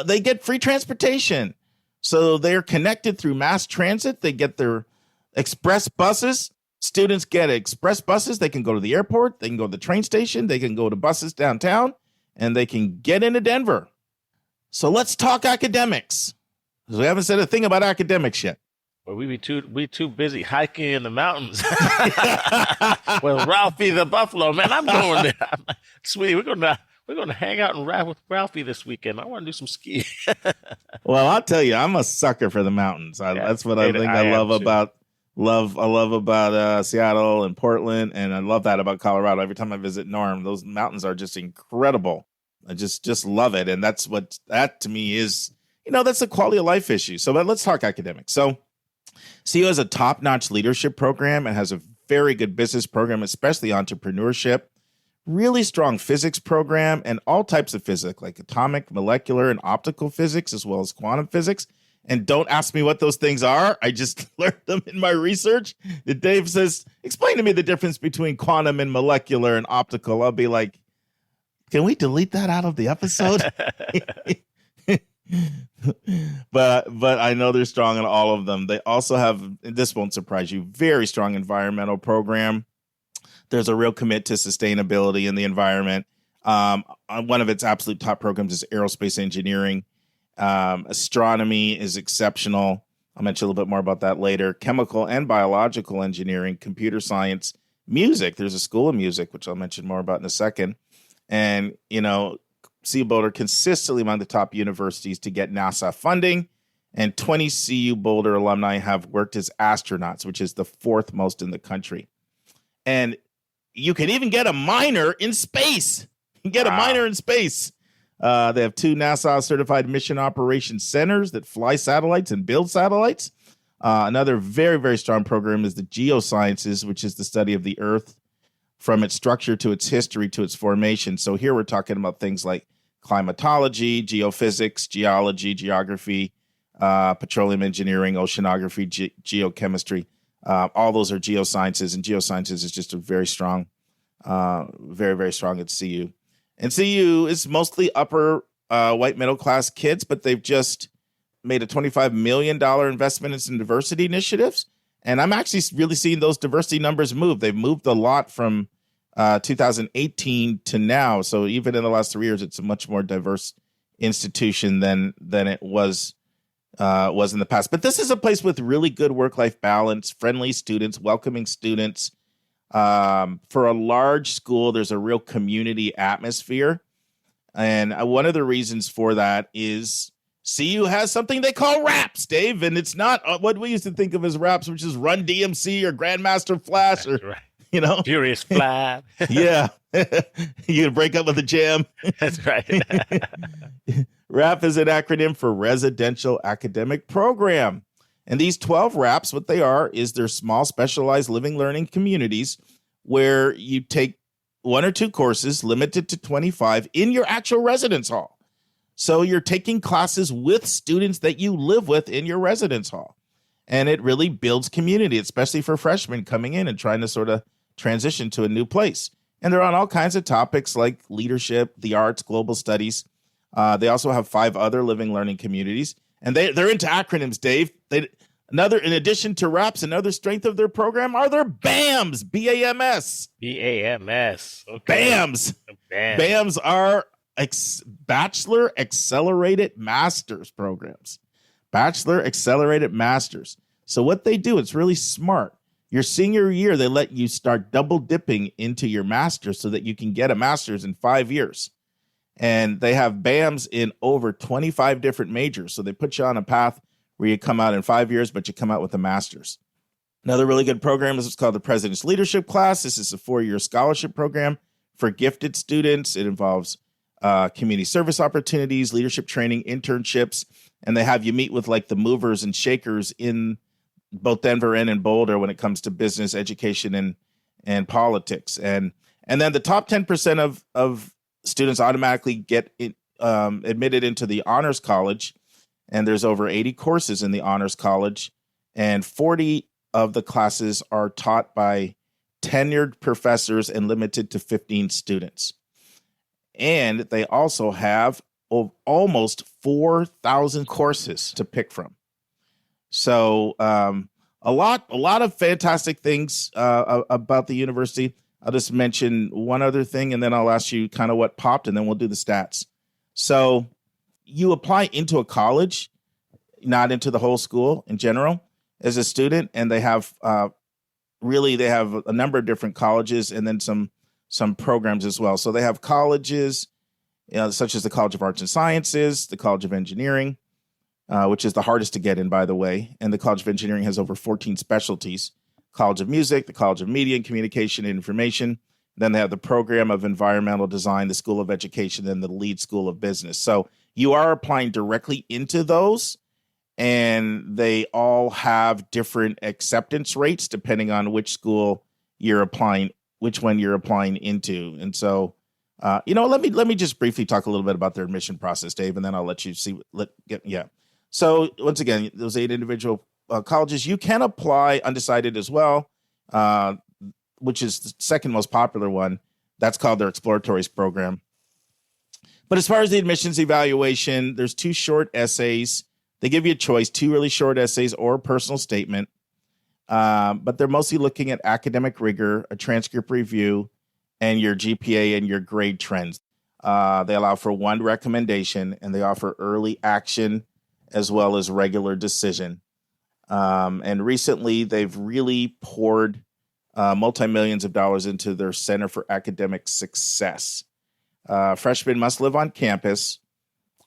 they get free transportation. So they're connected through mass transit. They get their express buses. Students get express buses. They can go to the airport. They can go to the train station. They can go to buses downtown, and they can get into Denver. So let's talk academics. We haven't said a thing about academics yet. Well, we too busy hiking in the mountains. Well, Ralphie the buffalo, man, I'm going there. Sweetie, we're gonna hang out and ride with Ralphie this weekend. I want to do some skiing. Well, I'll tell you, I'm a sucker for the mountains. That's what I think I love about Seattle and Portland, and I love that about Colorado. Every time I visit Norm, those mountains are just incredible. I just love it, and that to me is, that's a quality of life issue. So, but let's talk academics. So, CU has a top-notch leadership program and has a very good business program, especially entrepreneurship. Really strong physics program and all types of physics, like atomic, molecular, and optical physics, as well as quantum physics. And don't ask me what those things are. I just learned them in my research. That Dave says, explain to me the difference between quantum and molecular and optical. I'll be like, can we delete that out of the episode? But I know they're strong in all of them. They also have, this won't surprise you, very strong environmental program. There's a real commit to sustainability in the environment. One of its absolute top programs is aerospace engineering. Astronomy is exceptional. I'll mention a little bit more about that later. Chemical and biological engineering, computer science, music. There's a school of music, which I'll mention more about in a second. And, CU Boulder consistently among the top universities to get NASA funding. And 20 CU Boulder alumni have worked as astronauts, which is the fourth most in the country. And you can even get a minor in space. You can get a minor in space. They have 2 NASA certified mission operations centers that fly satellites and build satellites. Another very, very strong program is the geosciences, which is the study of the Earth from its structure to its history to its formation. So here we're talking about things like climatology, geophysics, geology, geography, petroleum engineering, oceanography, geochemistry. All those are geosciences, and geosciences is just a very strong, very, very strong at CU. And CU is mostly upper white middle class kids, but they've just made a $25 million investment in some diversity initiatives. And I'm actually really seeing those diversity numbers move. They've moved a lot from 2018 to now. So even in the last 3 years, it's a much more diverse institution than it was in the past. But this is a place with really good work-life balance, friendly students, welcoming students. For a large school, there's a real community atmosphere. And one of the reasons for that is CU has something they call raps, Dave. And it's not what we used to think of as raps, which is Run DMC or Grandmaster Flash. That's right. Furious Flab. Yeah. You can break up with the jam. That's right. RAP is an acronym for Residential Academic Program. And these 12 RAPs, what they are is they're small specialized living learning communities where you take 1 or 2 courses limited to 25 in your actual residence hall. So you're taking classes with students that you live with in your residence hall. And it really builds community, especially for freshmen coming in and trying to sort of transition to a new place. And they're on all kinds of topics like leadership, the arts, global studies. They also have 5 other living learning communities. And they're into acronyms, Dave. In addition to RAPs, another strength of their program are their BAMs, B-A-M-S. B-A-M-S. Okay. BAMs. BAMs are Bachelor Accelerated Masters programs. Bachelor Accelerated Masters. So what they do, it's really smart. Your senior year, they let you start double dipping into your master's so that you can get a master's in 5 years. And they have BAMs in over 25 different majors. So they put you on a path where you come out in 5 years, but you come out with a master's. Another really good program is what's called the President's Leadership Class. This is a 4-year scholarship program for gifted students. It involves community service opportunities, leadership training, internships, and they have you meet with like the movers and shakers in both Denver and in Boulder when it comes to business, education, and politics. And then the top 10% of students automatically get admitted into the Honors College, and there's over 80 courses in the Honors College, and 40 of the classes are taught by tenured professors and limited to 15 students. And they also have almost 4,000 courses to pick from. So a lot of fantastic things about the university. I'll just mention one other thing, and then I'll ask you kind of what popped, and then we'll do the stats. So you apply into a college, not into the whole school in general, as a student, and they have they have a number of different colleges and then some programs as well. So they have colleges, such as the College of Arts and Sciences, the College of Engineering, which is the hardest to get in, by the way. And the College of Engineering has over 14 specialties. College of Music, the College of Media and Communication and Information. Then they have the Program of Environmental Design, the School of Education, and the Lead School of Business. So you are applying directly into those, and they all have different acceptance rates depending on which school which one you're applying into. And so, let me just briefly talk a little bit about their admission process, Dave, and then I'll let you see. So once again, those 8 individual colleges, you can apply undecided as well, which is the second most popular one. That's called their exploratories program. But as far as the admissions evaluation, there's 2 short essays. They give you a choice, 2 really short essays or a personal statement. But they're mostly looking at academic rigor, a transcript review, and your GPA and your grade trends. They allow for 1 recommendation, and they offer early action as well as regular decision. And recently, they've really poured multi-millions of dollars into their Center for Academic Success. Freshmen must live on campus.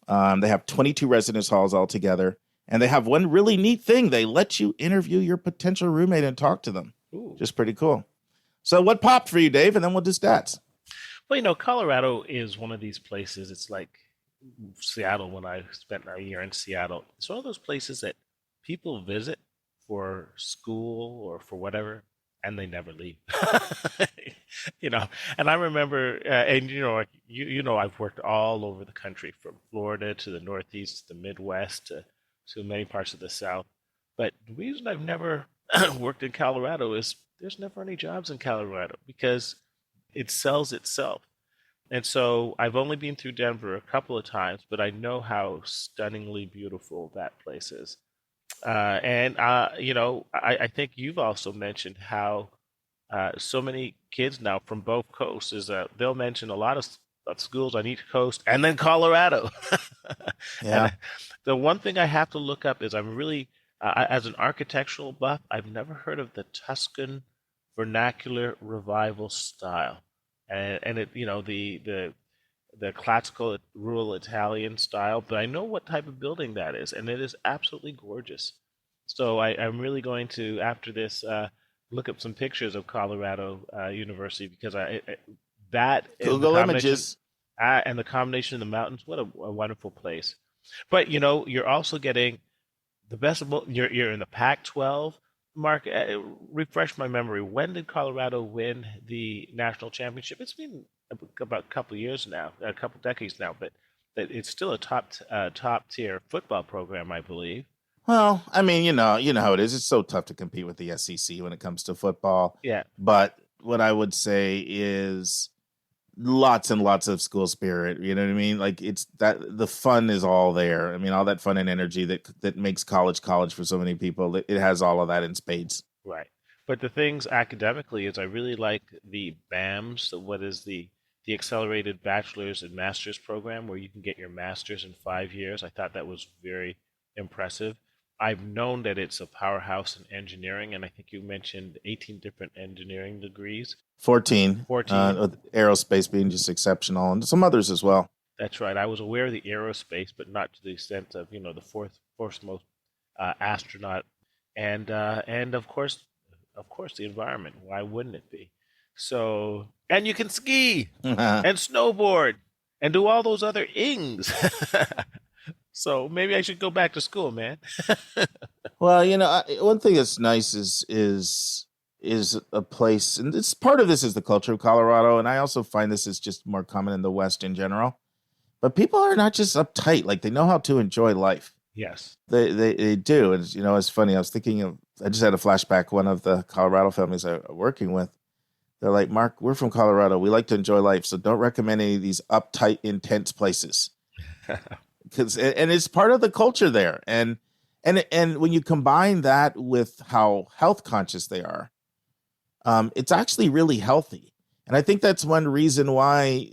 They have 22 residence halls altogether. And they have one really neat thing. They let you interview your potential roommate and talk to them. Ooh. Just pretty cool. So what popped for you, Dave? And then we'll do stats. Well, Colorado is one of these places. It's like Seattle when I spent a year in Seattle. It's one of those places that people visit for school or for whatever, and they never leave. And I remember, I've worked all over the country, from Florida to the Northeast, to the Midwest, to many parts of the South. But the reason I've never worked in Colorado is there's never any jobs in Colorado because it sells itself. And so I've only been through Denver a couple of times, but I know how stunningly beautiful that place is. I think you've also mentioned how so many kids now from both coasts they'll mention a lot of schools on each coast and then Colorado. Yeah. The one thing I have to look up is I'm really, as an architectural buff, I've never heard of the Tuscan vernacular revival style, and it the classical rural Italian style, but I know what type of building that is, and it is absolutely gorgeous. So I'm really going to, after this, look up some pictures of Colorado University, because that Google Images and the combination of the mountains, what a wonderful place. But you're also getting the best of both. You're in the Pac-12. Mark, refresh my memory. When did Colorado win the national championship? It's been about a couple of years now, a couple decades now, but it's still a top tier football program, I believe. Well, I mean, you know how it is. It's so tough to compete with the SEC when it comes to football. Yeah. But what I would say is lots and lots of school spirit. You know what I mean? Like, it's that the fun is all there. I mean, all that fun and energy that makes college for so many people. It has all of that in spades. Right. But the things academically is I really like the BAMS. So what is the accelerated bachelor's and master's program, where you can get your master's in 5 years. I thought that was very impressive. I've known that it's a powerhouse in engineering, and I think you mentioned 18 different engineering degrees. 14. With aerospace being just exceptional, and some others as well. That's right. I was aware of the aerospace, but not to the extent of the fourth most astronaut, and of course the environment. Why wouldn't it be? So, and you can ski and snowboard and do all those other ings. So maybe I should go back to school, man. Well, one thing that's nice is a place, and it's part of this is the culture of Colorado, and I also find this is just more common in the West in general. But people are not just uptight; like, they know how to enjoy life. Yes, they do. And it's funny. I was thinking I just had a flashback. One of the Colorado families I'm working with, they're like, "Mark, we're from Colorado. We like to enjoy life, so don't recommend any of these uptight, intense places." And it's part of the culture there. And when you combine that with how health conscious they are, it's actually really healthy. And I think that's one reason why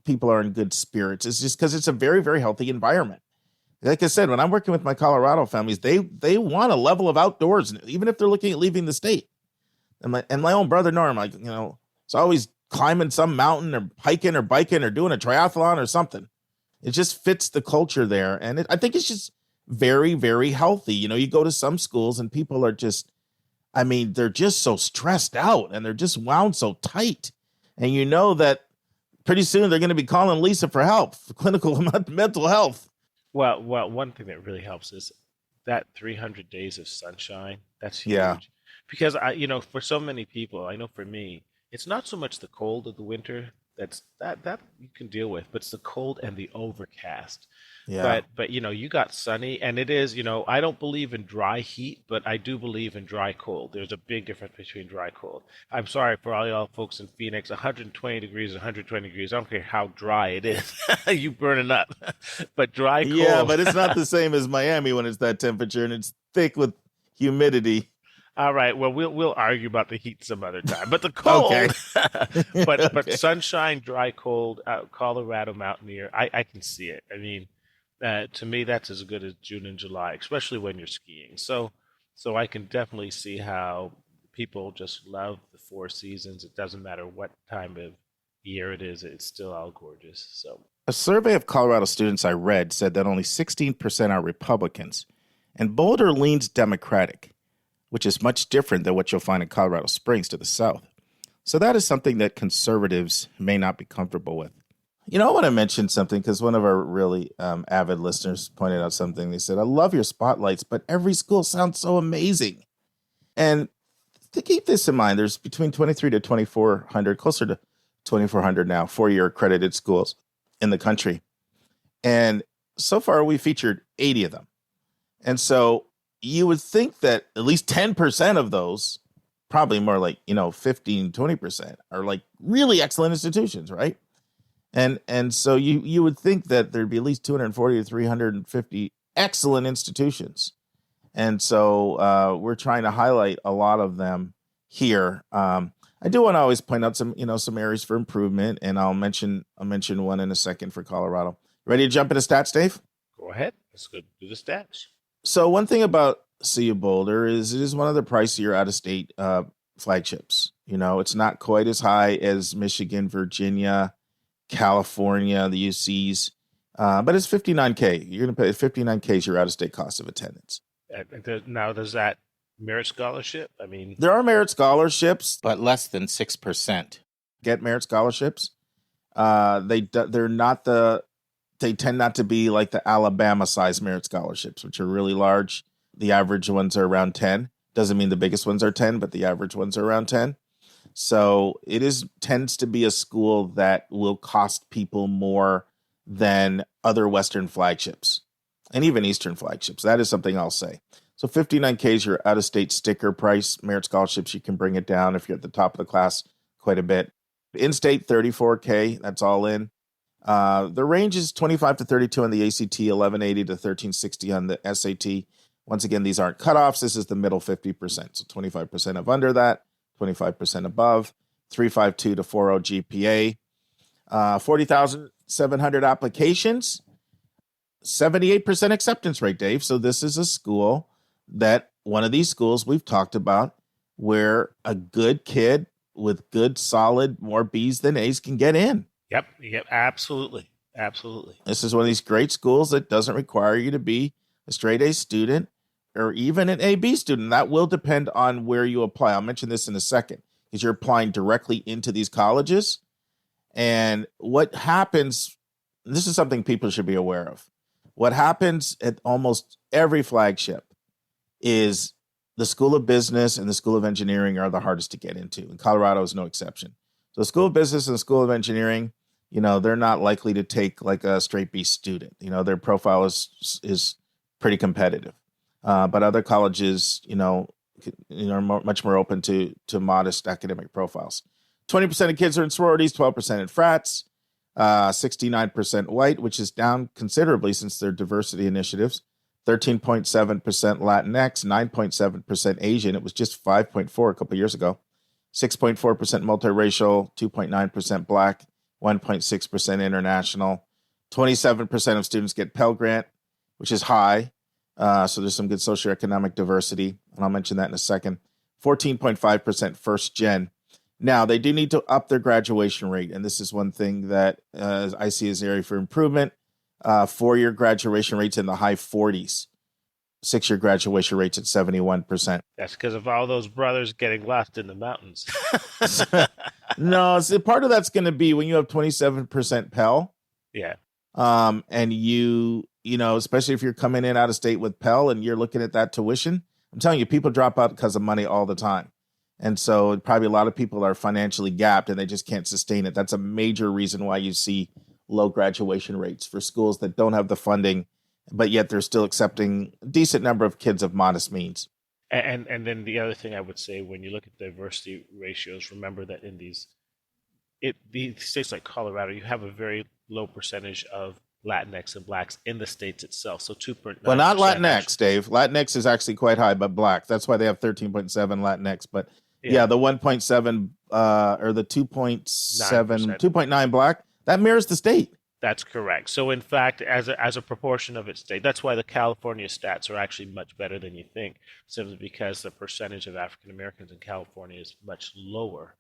people are in good spirits, is just because it's a very, very healthy environment. Like I said, when I'm working with my Colorado families, they want a level of outdoors, even if they're looking at leaving the state. And my own brother Norm, it's always climbing some mountain or hiking or biking or doing a triathlon or something. It just fits the culture there. And I think it's just very, very healthy. You go to some schools and people are just, they're just so stressed out and they're just wound so tight. And that pretty soon they're going to be calling Lisa for help, for clinical mental health. Well, one thing that really helps is that 300 days of sunshine. That's huge. Yeah. Because for so many people, I know for me, it's not so much the cold of the winter that you can deal with, but it's the cold and the overcast. Yeah. But you got sunny, and it is, I don't believe in dry heat, but I do believe in dry cold. There's a big difference between dry cold. I'm sorry for all y'all folks in Phoenix, 120 degrees, 120 degrees. I don't care how dry it is. You burning up. But dry cold. Yeah, but it's not the same as Miami when it's that temperature and it's thick with humidity. All right. Well, we'll argue about the heat some other time. But the cold, but sunshine, dry, cold, Colorado Mountaineer, I can see it. I mean, to me, that's as good as June and July, especially when you're skiing. So I can definitely see how people just love the four seasons. It doesn't matter what time of year it is; it's still all gorgeous. So a survey of Colorado students I read said that only 16% are Republicans, and Boulder leans Democratic, which is much different than what you'll find in Colorado Springs to the south. So that is something that conservatives may not be comfortable with. I want to mention something because one of our really avid listeners pointed out something. They said, I love your spotlights, but every school sounds so amazing. And to keep this in mind, there's between 23 to 2,400, closer to 2,400 now, four-year accredited schools in the country. And so far, we featured 80 of them. And so you would think that at least 10% of those, probably more like, 15, 20% are like really excellent institutions, right? And so you would think that there'd be at least 240 to 350 excellent institutions. And so we're trying to highlight a lot of them here. I do want to always point out some areas for improvement, and I'll mention one in a second for Colorado. Ready to jump into stats, Dave? Go ahead. Let's go do the stats. So one thing about CU Boulder is it is one of the pricier out-of-state flagships. It's not quite as high as Michigan, Virginia, California, the UCs, but it's $59K. You're going to pay $59K is your out-of-state cost of attendance. Now, does that merit scholarship? I mean, there are merit scholarships, but less than 6% get merit scholarships. They tend not to be like the Alabama-sized merit scholarships, which are really large. The average ones are around 10. Doesn't mean the biggest ones are 10, but the average ones are around 10. So it tends to be a school that will cost people more than other Western flagships and even Eastern flagships. That is something I'll say. So $59K is your out-of-state sticker price. Merit scholarships, you can bring it down if you're at the top of the class quite a bit. In-state, $34K. That's all in. The range is 25 to 32 on the ACT, 1180 to 1360 on the SAT. Once again, these aren't cutoffs. This is the middle 50%. So 25% of under that, 25% above, 352 to 40 GPA, 40,700 applications, 78% acceptance rate, Dave. So this is a school that one of these schools we've talked about where a good kid with good, solid, more B's than A's can get in. Yep, absolutely. This is one of these great schools that doesn't require you to be a straight A student or even an AB student. That will depend on where you apply. I'll mention this in a second because you're applying directly into these colleges. And what happens, this is something people should be aware of. What happens at almost every flagship is the School of Business and the School of Engineering are the hardest to get into. And Colorado is no exception. So the School of Business and the School of Engineering, they're not likely to take like a straight B student. Their profile is pretty competitive. But other colleges, are much more open to modest academic profiles. 20% of kids are in sororities, 12% in frats, 69% white, which is down considerably since their diversity initiatives, 13.7% Latinx, 9.7% Asian. It was just 5.4 a couple of years ago. 6.4% multiracial, 2.9% Black, 1.6% international. 27% of students get Pell Grant, which is high. So there's some good socioeconomic diversity, and I'll mention that in a second. 14.5% first gen. Now, they do need to up their graduation rate, and this is one thing that I see as an area for improvement. 4-year graduation rates in the high 40s. 6-year graduation rates at 71%. That's because of all those brothers getting lost in the mountains. No, so part of that's going to be when you have 27% Pell. Yeah. And especially if you're coming in out of state with Pell and you're looking at that tuition, I'm telling you, people drop out because of money all the time. And so probably a lot of people are financially gapped and they just can't sustain it. That's a major reason why you see low graduation rates for schools that don't have the funding, but yet they're still accepting a decent number of kids of modest means. And then the other thing I would say, when you look at diversity ratios, remember that in these states like Colorado, you have a very low percentage of Latinx and Blacks in the states itself. So 2.9%. Well, not Latinx, Dave. Latinx is actually quite high, but Black. That's why they have 13.7 Latinx. But yeah, the 1.7 or the 2.9 Black, that mirrors the state. That's correct. So in fact, as a proportion of its state, that's why the California stats are actually much better than you think, simply because the percentage of African Americans in California is much lower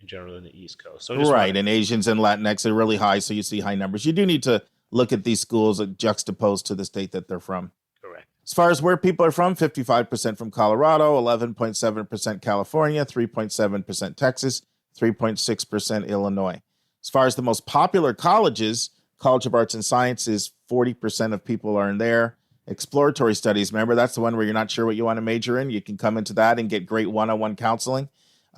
in general than the East Coast. So right, and Asians and Latinx are really high, so you see high numbers. You do need to look at these schools juxtaposed to the state that they're from. Correct. As far as where people are from, 55% from Colorado, 11.7% California, 3.7% Texas, 3.6% Illinois. As far as the most popular colleges, College of Arts and Sciences, 40% of people are in there. Exploratory studies, remember, that's the one where you're not sure what you want to major in. You can come into that and get great one-on-one counseling.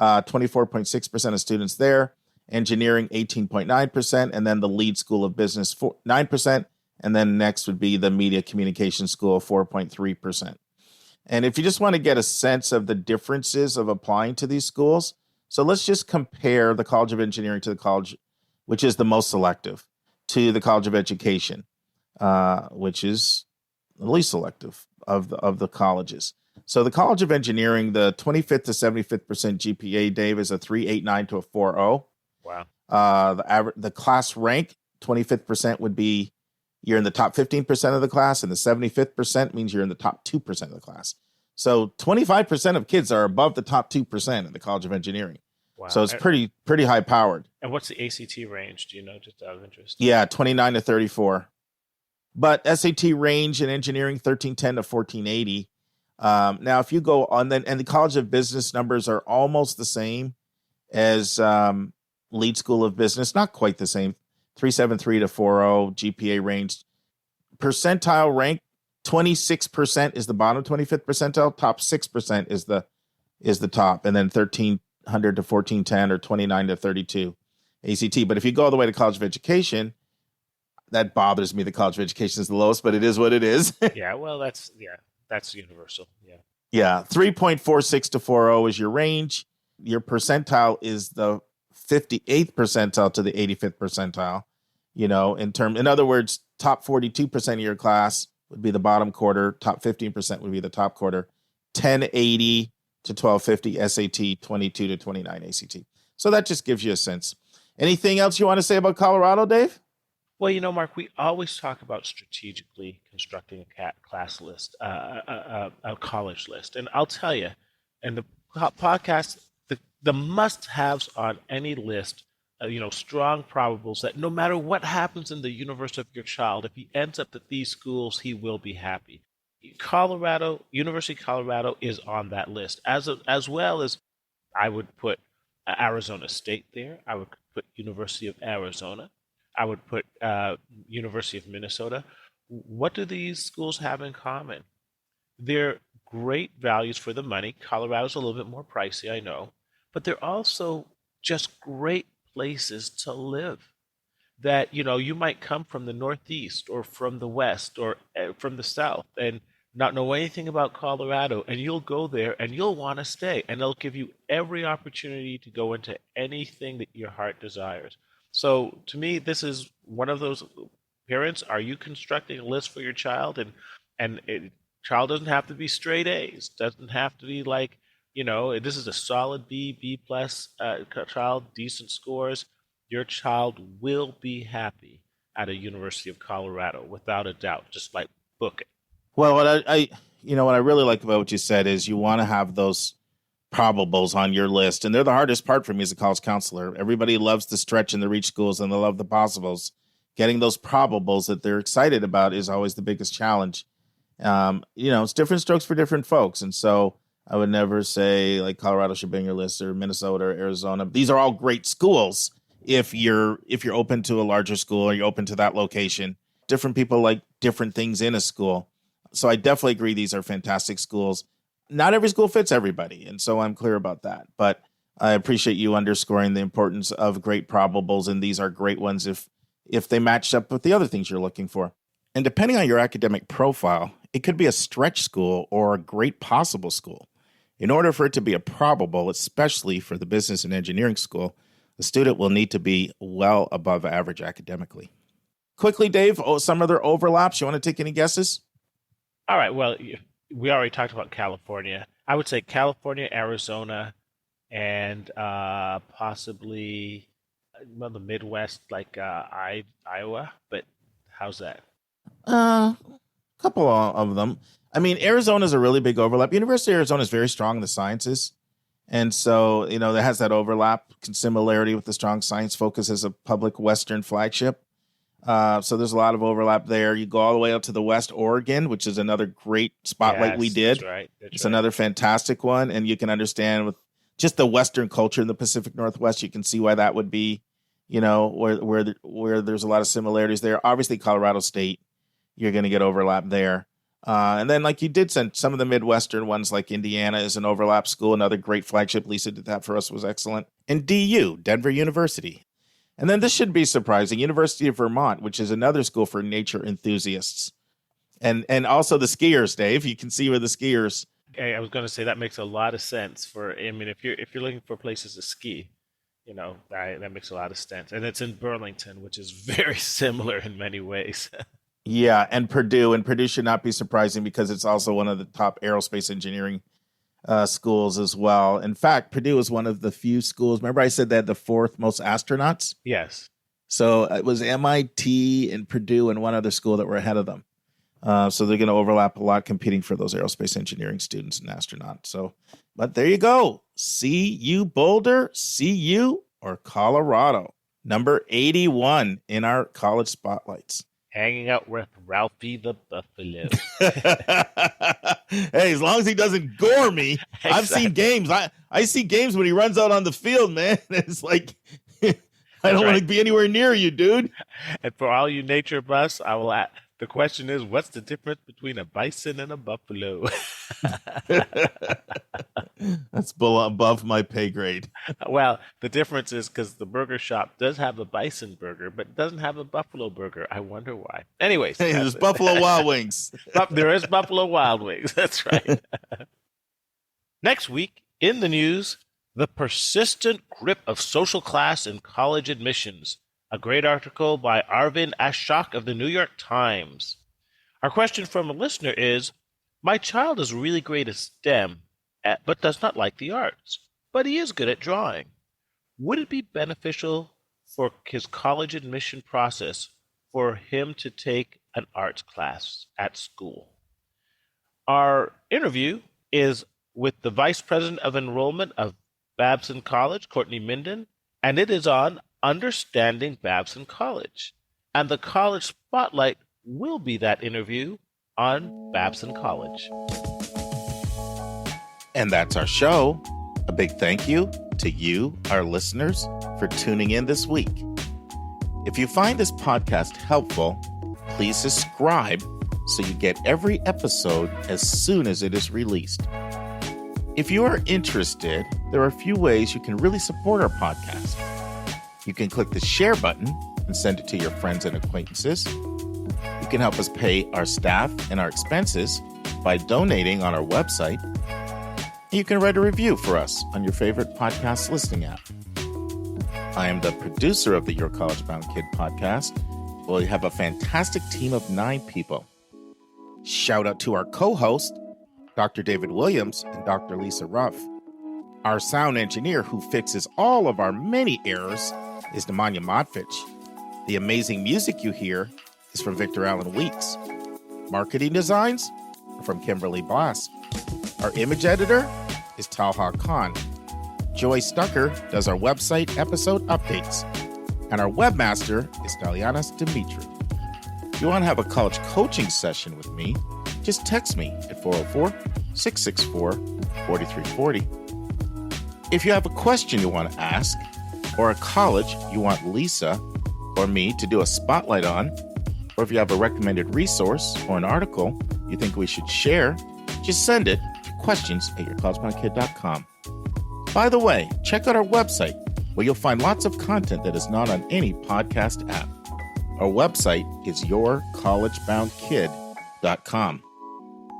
24.6% of students there. Engineering, 18.9%. And then the lead school of business, 9%. And then next would be the media communication school, 4.3%. And if you just want to get a sense of the differences of applying to these schools, so let's just compare the College of Engineering to the college, which is the most selective, to the College of Education, which is the least selective of the colleges. So the College of Engineering, the 25th to 75th% GPA, Dave, is a 3.89 to a 4.0. Wow. The class rank, 25th% would be you're in the top 15% of the class, and the 75th% means you're in the top 2% of the class. So 25% of kids are above the top 2% in the College of Engineering. Wow. So it's pretty high powered. And what's the ACT range? Do you know, just out of interest? Yeah, 29 to 34. But SAT range in engineering, 1310 to 1480. Now, if you go on, and the College of Business numbers are almost the same as Lead School of Business, not quite the same, 373 to 40 GPA range. Percentile rank, 26% is the bottom 25th percentile, top 6% is the top, and then 1300 to 1410 or 29 to 32 ACT. But if you go all the way to College of Education, that bothers me. The College of Education is the lowest, but it is what it is. Yeah, well, that's universal. Yeah, 3.46 to 40 is your range. Your percentile is the 58th percentile to the 85th percentile. In other words, top 42% of your class would be the bottom quarter. Top 15% would be the top quarter. 1080 to 1250 SAT, 22 to 29 ACT. So that just gives you a sense. Anything else you want to say about Colorado, Dave? Well, Mark, we always talk about strategically constructing a class list, a college list. And I'll tell you, in the podcast, the must-haves on any list, strong probables that no matter what happens in the universe of your child, if he ends up at these schools, he will be happy. University of Colorado is on that list, as well as I would put Arizona State there. I would put University of Arizona. I would put University of Minnesota. What do these schools have in common? They're great values for the money. Colorado's a little bit more pricey, I know, but they're also just great places to live. That, you might come from the Northeast or from the West or from the South and not know anything about Colorado, and you'll go there and you'll want to stay, and they'll give you every opportunity to go into anything that your heart desires. So to me, this is one of those parents. Are you constructing a list for your child? And child doesn't have to be straight A's. Doesn't have to be like, this is a solid B plus child, decent scores. Your child will be happy at a University of Colorado without a doubt. Just like book it. Well, what I really like about what you said is you want to have those probables on your list, and they're the hardest part for me as a college counselor. Everybody loves the stretch and the reach schools, and they love the possibles. Getting those probables that they're excited about is always the biggest challenge. It's different strokes for different folks, and so I would never say like Colorado should be on your list or Minnesota or Arizona. These are all great schools if you're open to a larger school or you're open to that location. Different people like different things in a school, so I definitely agree these are fantastic schools. not every school fits everybody. And so I'm clear about that. But I appreciate you underscoring the importance of great probables. And these are great ones if they match up with the other things you're looking for. And depending on your academic profile, it could be a stretch school or a great possible school. In order for it to be a probable, especially for the business and engineering school, the student will need to be well above average academically. Quickly, Dave, some other overlaps. You want to take any guesses? All right. Well, we already talked about California. I would say California, Arizona, and possibly the Midwest, like Iowa. But how's that? A couple of them. I mean, Arizona is a really big overlap. University of Arizona is very strong in the sciences. And so, there has that overlap, similarity with the strong science focus as a public Western flagship. So there's a lot of overlap there. You go all the way out to the West, Oregon, which is another great spotlight we did. That's right. It's another fantastic one. And you can understand with just the Western culture in the Pacific Northwest, you can see why that would be, where there's a lot of similarities there. Obviously, Colorado State, you're going to get overlap there. And then, like you did send some of the Midwestern ones, like Indiana is an overlap school. Another great flagship. Lisa did that for us, was excellent. And DU, Denver University. And then this should be surprising, University of Vermont, which is another school for nature enthusiasts. And also the skiers, Dave. You can see where the skiers. I was going to say that makes a lot of sense if you're looking for places to ski, that makes a lot of sense. And it's in Burlington, which is very similar in many ways. Yeah, and Purdue should not be surprising because it's also one of the top aerospace engineering schools as well. In fact, Purdue is one of the few schools. Remember I said they had the fourth most astronauts? Yes. So it was MIT and Purdue and one other school that were ahead of them. So they're going to overlap a lot competing for those aerospace engineering students and astronauts. So, but there you go. CU Boulder, CU or Colorado. Number 81 in our college spotlights. Hanging out with Ralphie the Buffalo. Hey, as long as he doesn't gore me. Exactly. I've seen games. I see games when he runs out on the field, man. It's like, I don't want to be anywhere near you, dude. And for all you nature buffs, I will ask, the question is, what's the difference between a bison and a buffalo? That's above my pay grade. Well, the difference is because the burger shop does have a bison burger, but doesn't have a buffalo burger. I wonder why. Anyways. Hey, there's Buffalo Wild Wings. There is Buffalo Wild Wings. That's right. Next week in the news, the persistent grip of social class in college admissions. A great article by Arvind Ashok of the New York Times. Our question from a listener is, my child is really great at STEM, but does not like the arts, but he is good at drawing. Would it be beneficial for his college admission process for him to take an arts class at school? Our interview is with the Vice President of Enrollment of Babson College, Courtney Minden, and it is on Understanding Babson College. And the college spotlight will be that interview on Babson College. And that's our show. A big thank you to you, our listeners, for tuning in this week. If you find this podcast helpful, please subscribe so you get every episode as soon as it is released. If you are interested, there are a few ways you can really support our podcast. You can click the share button and send it to your friends and acquaintances. You can help us pay our staff and our expenses by donating on our website. And you can write a review for us on your favorite podcast listening app. I am the producer of the Your College Bound Kid podcast. We have a fantastic team of 9 people. Shout out to our co-host, Dr. David Williams and Dr. Lisa Ruff. Our sound engineer who fixes all of our many errors is Nemanja Motvich. The amazing music you hear is from Victor Allen Weeks. Marketing designs are from Kimberly Blass. Our image editor is Talha Khan. Joy Stucker does our website episode updates. And our webmaster is Dalianas Dimitri. If you want to have a college coaching session with me, just text me at 404-664-4340. If you have a question you want to ask, or a college you want Lisa or me to do a spotlight on, or if you have a recommended resource or an article you think we should share, just send it to questions at yourcollegeboundkid.com. By the way, check out our website where you'll find lots of content that is not on any podcast app. Our website is yourcollegeboundkid.com.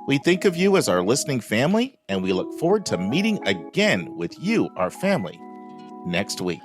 We think of you as our listening family, and we look forward to meeting again with you, our family, next week.